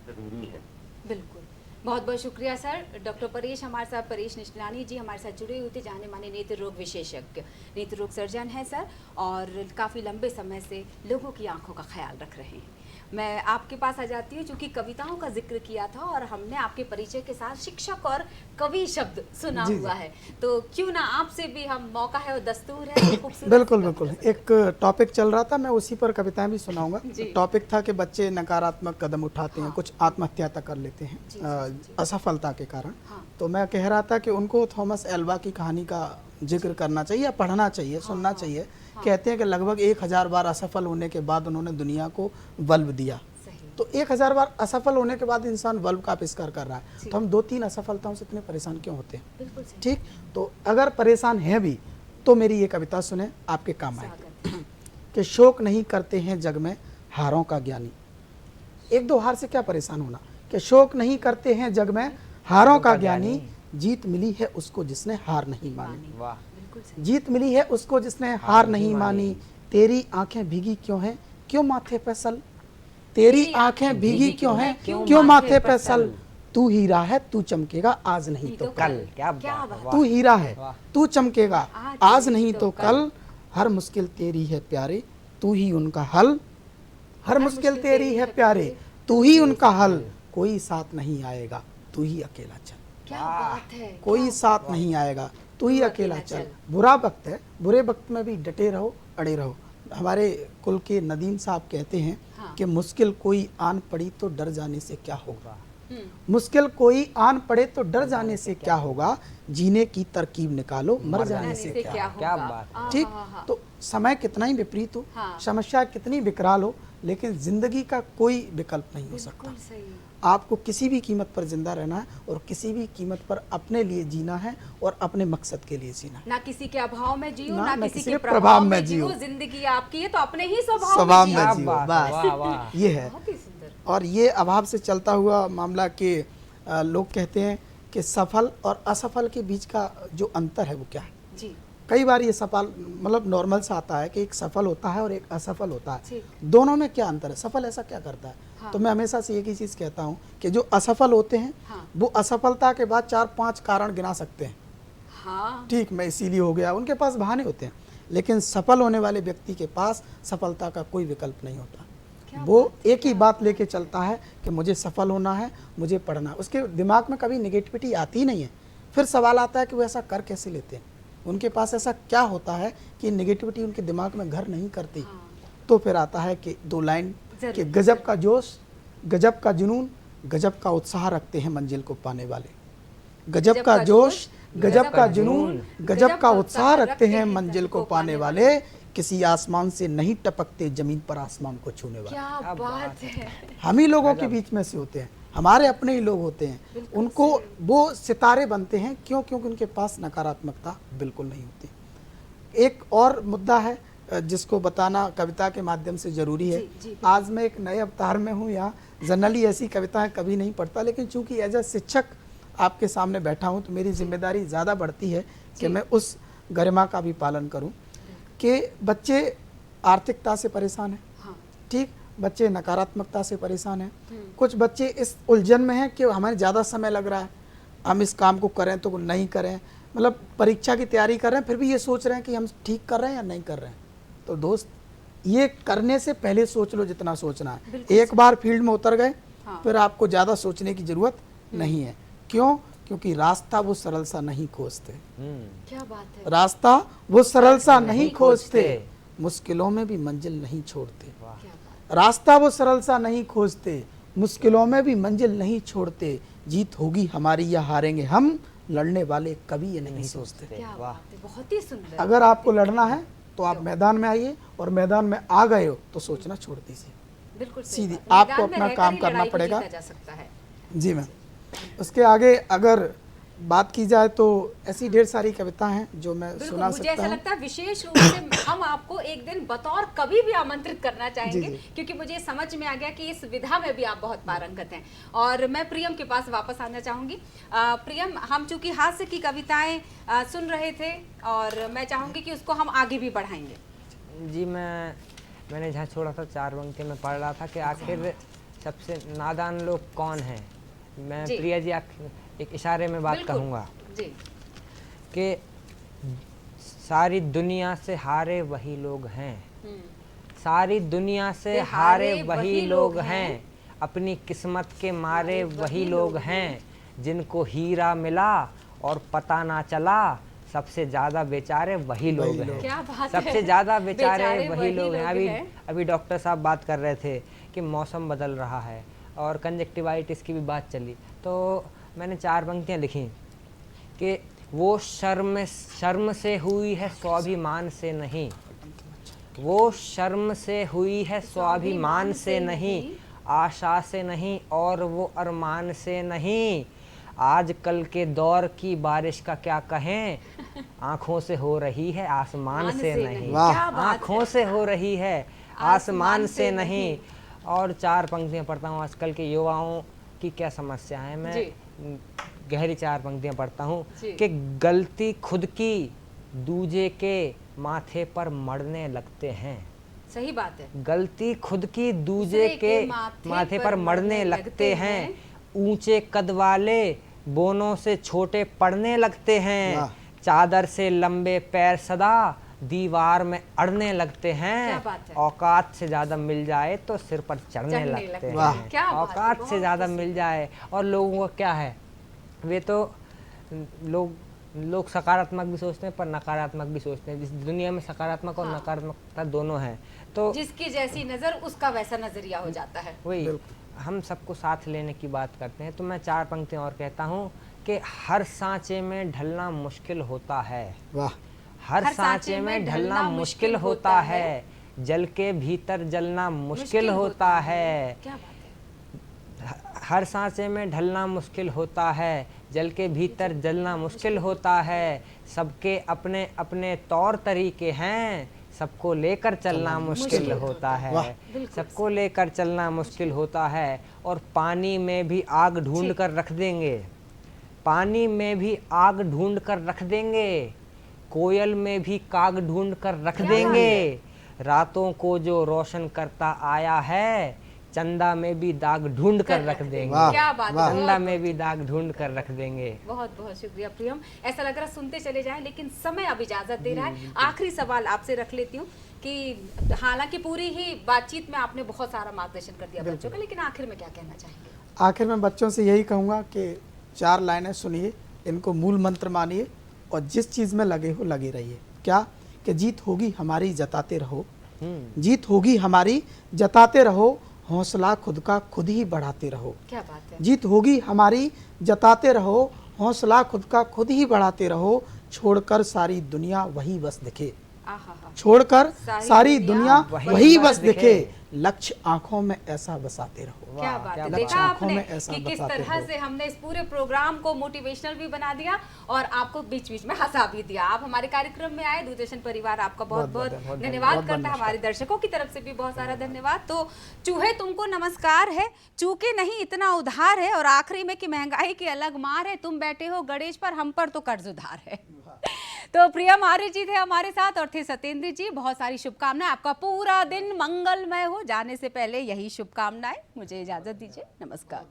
जरूरी है। बिल्कुल, बहुत बहुत शुक्रिया सर। डॉक्टर परेश हमारे साथ, परेश निष्लानी जी हमारे साथ जुड़े हुए थे, जाने माने नेत्र रोग विशेषज्ञ, नेत्र रोग सर्जन है सर, और काफ़ी लंबे समय से लोगों की आंखों का ख्याल रख रहे हैं। मैं आपके पास आ जाती हूँ, चूँकि कविताओं का जिक्र किया था और हमने आपके परिचय के साथ शिक्षक और कवि शब्द सुना जी, हुआ है, तो क्यों ना आपसे भी हम, मौका है और दस्तूर है, तो खूबसूरत बिल्कुल सी बिल्कुल। कविता एक टॉपिक चल रहा था, मैं उसी पर कविताएं भी सुनाऊंगा। जी। टॉपिक था कि बच्चे नकारात्मक कदम उठाते हैं, हाँ। कुछ आत्महत्या तक कर लेते हैं जी, जी, जी। असफलता के कारण। हाँ। तो मैं कह रहा था कि उनको थॉमस एल्वा की कहानी का जिक्र करना चाहिए या पढ़ना चाहिए, सुनना चाहिए। कहते हैं कि लगभग 1000 बार असफल होने के बाद उन्होंने दुनिया को बल्ब दिया। सही। तो 1000 बार असफल होने के बाद इंसान बल्ब का आविष्कार कर रहा है, तो हम 2-3 असफलताओं से इतने परेशान क्यों होते हैं? बिल्कुल सही। ठीक, तो अगर परेशान हैं भी तो मेरी ये कविता सुने, आपके काम आएगी। स्वागत है। कि शोक नहीं करते हैं जग में हारों का ज्ञानी। 1-2 हार से क्या परेशान होना, कि शोक नहीं करते हैं जग में हारों का ज्ञानी, जीत मिली है उसको जिसने हार नहीं मानी। वाह। बिल्कुल सही। जीत मिली है उसको जिसने हार नहीं मानी। तेरी आंखें भीगी क्यों हैं, क्यों माथे पे सल, तेरी आंखें भीगी क्यों हैं, क्यों माथे पे सल, तू हीरा है तू चमकेगा आज नहीं तो कल। क्या क्या बात बात है, तू हीरा है वाह। तू चमकेगा आज आज नहीं तो कल, हर मुश्किल तेरी है प्यारे तू ही उनका हल, हर मुश्किल तेरी है प्यारे तू ही उनका हल, कोई साथ नहीं आएगा तू ही अकेला चल, क्या बात है। कोई साथ नहीं आएगा तू ही अकेला चल। बुरा वक्त है, बुरे वक्त में भी डटे रहो, अड़े रहो। हमारे कुल के नदीम साहब कहते हैं हाँ। कि मुश्किल कोई आन पड़ी तो डर जाने से क्या होगा, हम्म। मुश्किल कोई आन पड़े तो डर जाने से क्या होगा, जीने की तरकीब निकालो मर जाने से क्या क्या होगा। क्या होगा। बात है। हाँ, ठीक, हाँ, हाँ। तो समय कितना ही विपरीत हो, हाँ। समस्या कितनी विकराल हो, लेकिन जिंदगी का कोई विकल्प नहीं हो सकता। बिल्कुल सही। आपको किसी भी कीमत पर जिंदा रहना है और किसी भी कीमत पर अपने लिए जीना है और अपने मकसद के लिए जीना है। ना किसी के अभाव में जियो, ना ना किसी के प्रभाव प्रभाव में में जियो। जियो। जिंदगी आपकी है तो अपने ही स्वभाव स्वभाव में में जियो। क्या जियो, बात है, बस। वाह वाह। ये है। बहुत ही सुंदर। और ये अभाव से चलता हुआ मामला के लोग कहते हैं कि सफल और असफल के बीच का जो अंतर है वो क्या है। जी। कई बार ये सफल मतलब नॉर्मल सा आता है कि एक सफल होता है और एक असफल होता है, ठीक। दोनों में क्या अंतर है, सफल ऐसा क्या करता है। हाँ। तो मैं हमेशा से एक ही चीज़ कहता हूँ कि जो असफल होते हैं हाँ। वो असफलता के बाद 4-5 कारण गिना सकते हैं। हाँ। ठीक, मैं इसीलिए हो गया, उनके पास बहाने होते हैं। लेकिन सफल होने वाले व्यक्ति के पास सफलता का कोई विकल्प नहीं होता। क्या वो एक ही बात लेके चलता है कि मुझे सफल होना है, मुझे पढ़ना है। उसके दिमाग में कभी निगेटिविटी आती ही नहीं है। फिर सवाल आता है कि वो ऐसा कर कैसे लेते हैं, उनके पास ऐसा क्या होता है कि निगेटिविटी उनके दिमाग में घर नहीं करती। हाँ। तो फिर आता है कि 2 लाइन जरूर, कि गजब का जोश, गजब का जुनून, गजब का उत्साह रखते हैं मंजिल को पाने वाले। गजब का जोश, गजब का जुनून, गजब का उत्साह रखते हैं मंजिल को पाने वाले, किसी आसमान से नहीं टपकते जमीन पर आसमान को छूने वाले। क्या बात है। हम ही लोगों के बीच में से होते हैं, हमारे अपने ही लोग होते हैं, उनको वो सितारे बनते हैं। क्यों? क्योंकि उनके पास नकारात्मकता बिल्कुल नहीं होती। एक और मुद्दा है जिसको बताना कविता के माध्यम से जरूरी है। जी, जी, आज मैं एक नए अवतार में हूँ, यहाँ जनरली ऐसी कविताएं कभी नहीं पढ़ता, लेकिन चूंकि एज ए शिक्षक आपके सामने बैठा हूँ तो मेरी जिम्मेदारी ज़्यादा बढ़ती है कि मैं उस गरिमा का भी पालन करूँ कि बच्चे आर्थिकता से परेशान हैं। हाँ। ठीक, बच्चे नकारात्मकता से परेशान हैं, कुछ बच्चे इस उलझन में हैं कि हमें ज़्यादा समय लग रहा है, हम इस काम को करें तो नहीं करें, मतलब परीक्षा की तैयारी कर रहे हैं फिर भी ये सोच रहे हैं कि हम ठीक कर रहे हैं या नहीं कर रहे हैं। तो दोस्त, ये करने से पहले सोच लो जितना सोचना है। एक बार फील्ड में उतर गए फिर आपको ज़्यादा सोचने की ज़रूरत नहीं है। क्यों? क्योंकि रास्ता वो सरल सा नहीं खोजते। क्या बात है। रास्ता वो सरल सा नहीं खोजते, मुश्किलों में भी मंजिल नहीं छोड़ते। रास्ता वो सरल सा नहीं खोजते, मुश्किलों में भी मंजिल नहीं छोड़ते। जीत होगी हमारी या हारेंगे हम, लड़ने वाले कभी ये नहीं सोचते। क्या बात है, बहुत ही सुंदर। अगर आपको लड़ना है तो आप मैदान में आइए, और मैदान में आ गए हो तो सोचना छोड़ दीजिए, बिल्कुल सीधी सही बात। आपको मैदान में अपना रहकर काम ही करना लड़ाई को पड़ेगा। जीता जा सकता है। जी मैम। उसके आगे अगर बात की जाए तो ऐसी ढेर सारी कविता हैं जो मैं बिल्कुल, सुना मुझे सकता ऐसा हूँ। लगता है विशेष रूप से हम आपको एक दिन बतौर कवि भी आमंत्रित करना चाहेंगे, जी, जी। क्योंकि मुझे समझ में आ गया कि इस विधा में भी आप बहुत पारंगत हैं। और मैं प्रियम के पास वापस आना चाहूंगी। प्रियम, हम चूंकि हास्य की कविताएं सुन रहे थे और मैं चाहूंगी कि उसको हम आगे भी बढ़ाएंगे। जी, मैंने जहाँ छोड़ा था 4 पंक्ति में पढ़ रहा था कि आखिर सबसे नादान लोग कौन हैं। मैं जी। प्रिया जी एक इशारे में बात बिल्कुल। कहूँगा जी। कि सारी दुनिया से हारे वही लोग हैं, सारी दुनिया से हारे वही लोग हैं, अपनी किस्मत के मारे वही लोग हैं, जिनको हीरा मिला और पता ना चला, सबसे ज़्यादा बेचारे वही लोग हैं। क्या बात सबसे है। ज़्यादा बेचारे बेचारे वही लोग हैं। हैं। अभी डॉक्टर साहब बात कर रहे थे कि मौसम बदल रहा है और कंजक्टिवाइटिस की भी बात चली, तो मैंने 4 पंक्तियाँ लिखी कि वो शर्म से हुई है स्वाभिमान से नहीं, वो शर्म से हुई है स्वाभिमान से नहीं, आशा से नहीं और वो अरमान से नहीं, आजकल के दौर की बारिश का क्या कहें, आँखों से हो रही है आसमान से नहीं, आँखों से हो रही है आसमान से नहीं। और 4 पंक्तियाँ पढ़ता हूँ, आजकल के युवाओं की क्या समस्या है। मैं गहरी 4 पंक्तियाँ पढ़ता हूँ कि गलती खुद की दूजे के माथे पर मरने लगते हैं। सही बात है। गलती खुद की दूजे के माथे पर मरने लगते हैं, ऊंचे कद वाले बोनों से छोटे पड़ने लगते हैं, चादर से लंबे पैर सदा दीवार में अड़ने लगते हैं, औकात से ज़्यादा मिल जाए तो सिर पर चढ़ने लगते हैं। औकात से ज़्यादा मिल जाए। और लोगों का क्या है, वे तो लोग सकारात्मक भी सोचते हैं पर नकारात्मक भी सोचते हैं। इस दुनिया में सकारात्मक और नकारात्मकता दोनों हैं, तो जिसकी जैसी नज़र उसका वैसा नजरिया हो जाता है। वही हम सबको साथ लेने की बात करते हैं। तो मैं 4 पंक्तियाँ और कहता हूँ कि हर सांचे में ढलना मुश्किल होता है, वाह, हर सांचे में ढलना मुश्किल होता है, जल के भीतर जलना मुश्किल होता है। क्या बात है। हर सांचे में ढलना मुश्किल होता है, जल के भीतर जलना मुश्किल होता है, सबके अपने अपने तौर तरीके हैं, सबको लेकर चलना मुश्किल होता है, सबको लेकर चलना मुश्किल होता है। और पानी में भी आग ढूंढ कर रख देंगे, पानी में भी आग ढूंढ कर रख देंगे, कोयल में भी काग ढूंढ कर रख देंगे, रातों को जो रोशन करता आया है, चंदा में भी दाग ढूंढ कर रख देंगे। क्या बात है। चंदा में भी दाग ढूंढ कर रख देंगे। बहुत बहुत शुक्रिया प्रियम। ऐसा लग रहा सुनते चले जाएं, लेकिन समय अब इजाजत दे रहा है। आखिरी सवाल आपसे रख लेती हूँ कि हालांकि पूरी ही बातचीत में आपने बहुत सारा मार्गदर्शन कर दिया बच्चों का, लेकिन आखिर में क्या कहना चाहेंगे? आखिर में बच्चों से यही कहूँगा कि 4 लाइनें सुनिए, इनको मूल मंत्र मानिए और जिस चीज़ में लगे हो लगे रहिए। क्या कि जीत होगी हमारी, जताते रहो, जीत होगी हमारी, जताते रहो, हौसला खुद का खुद ही बढ़ाते रहो। क्या बात है। जीत होगी हमारी, जताते रहो, हौसला खुद का खुद ही बढ़ाते रहो, छोड़कर सारी दुनिया वही बस दिखे, छोड़कर सारी दुनिया वही बस दिखे, लक्ष्य आंखों में ऐसा बसाते रहो। क्या बात है। लक्ष्य देखा आंखों आपने में ऐसा कि किस बसाते तरह रहो। से हमने इस पूरे प्रोग्राम को मोटिवेशनल भी बना दिया और आपको बीच बीच में हंसा भी दिया। आप हमारे कार्यक्रम में आए, दूरदर्शन परिवार आपका बहुत बहुत धन्यवाद करता है। हमारे दर्शकों की तरफ से भी बहुत सारा धन्यवाद। तो चूहे तुमको नमस्कार है, चूके नहीं इतना उधार है, और आखिरी में कि महंगाई की अलग मार है, तुम बैठे हो गणेश पर, हम पर तो कर्ज उधार है। तो प्रियम आर्य जी थे हमारे साथ और थे सत्येंद्र जी। बहुत सारी शुभकामनाएं, आपका पूरा दिन मंगलमय हो। जाने से पहले यही शुभकामनाएं। मुझे इजाजत दीजिए, नमस्कार।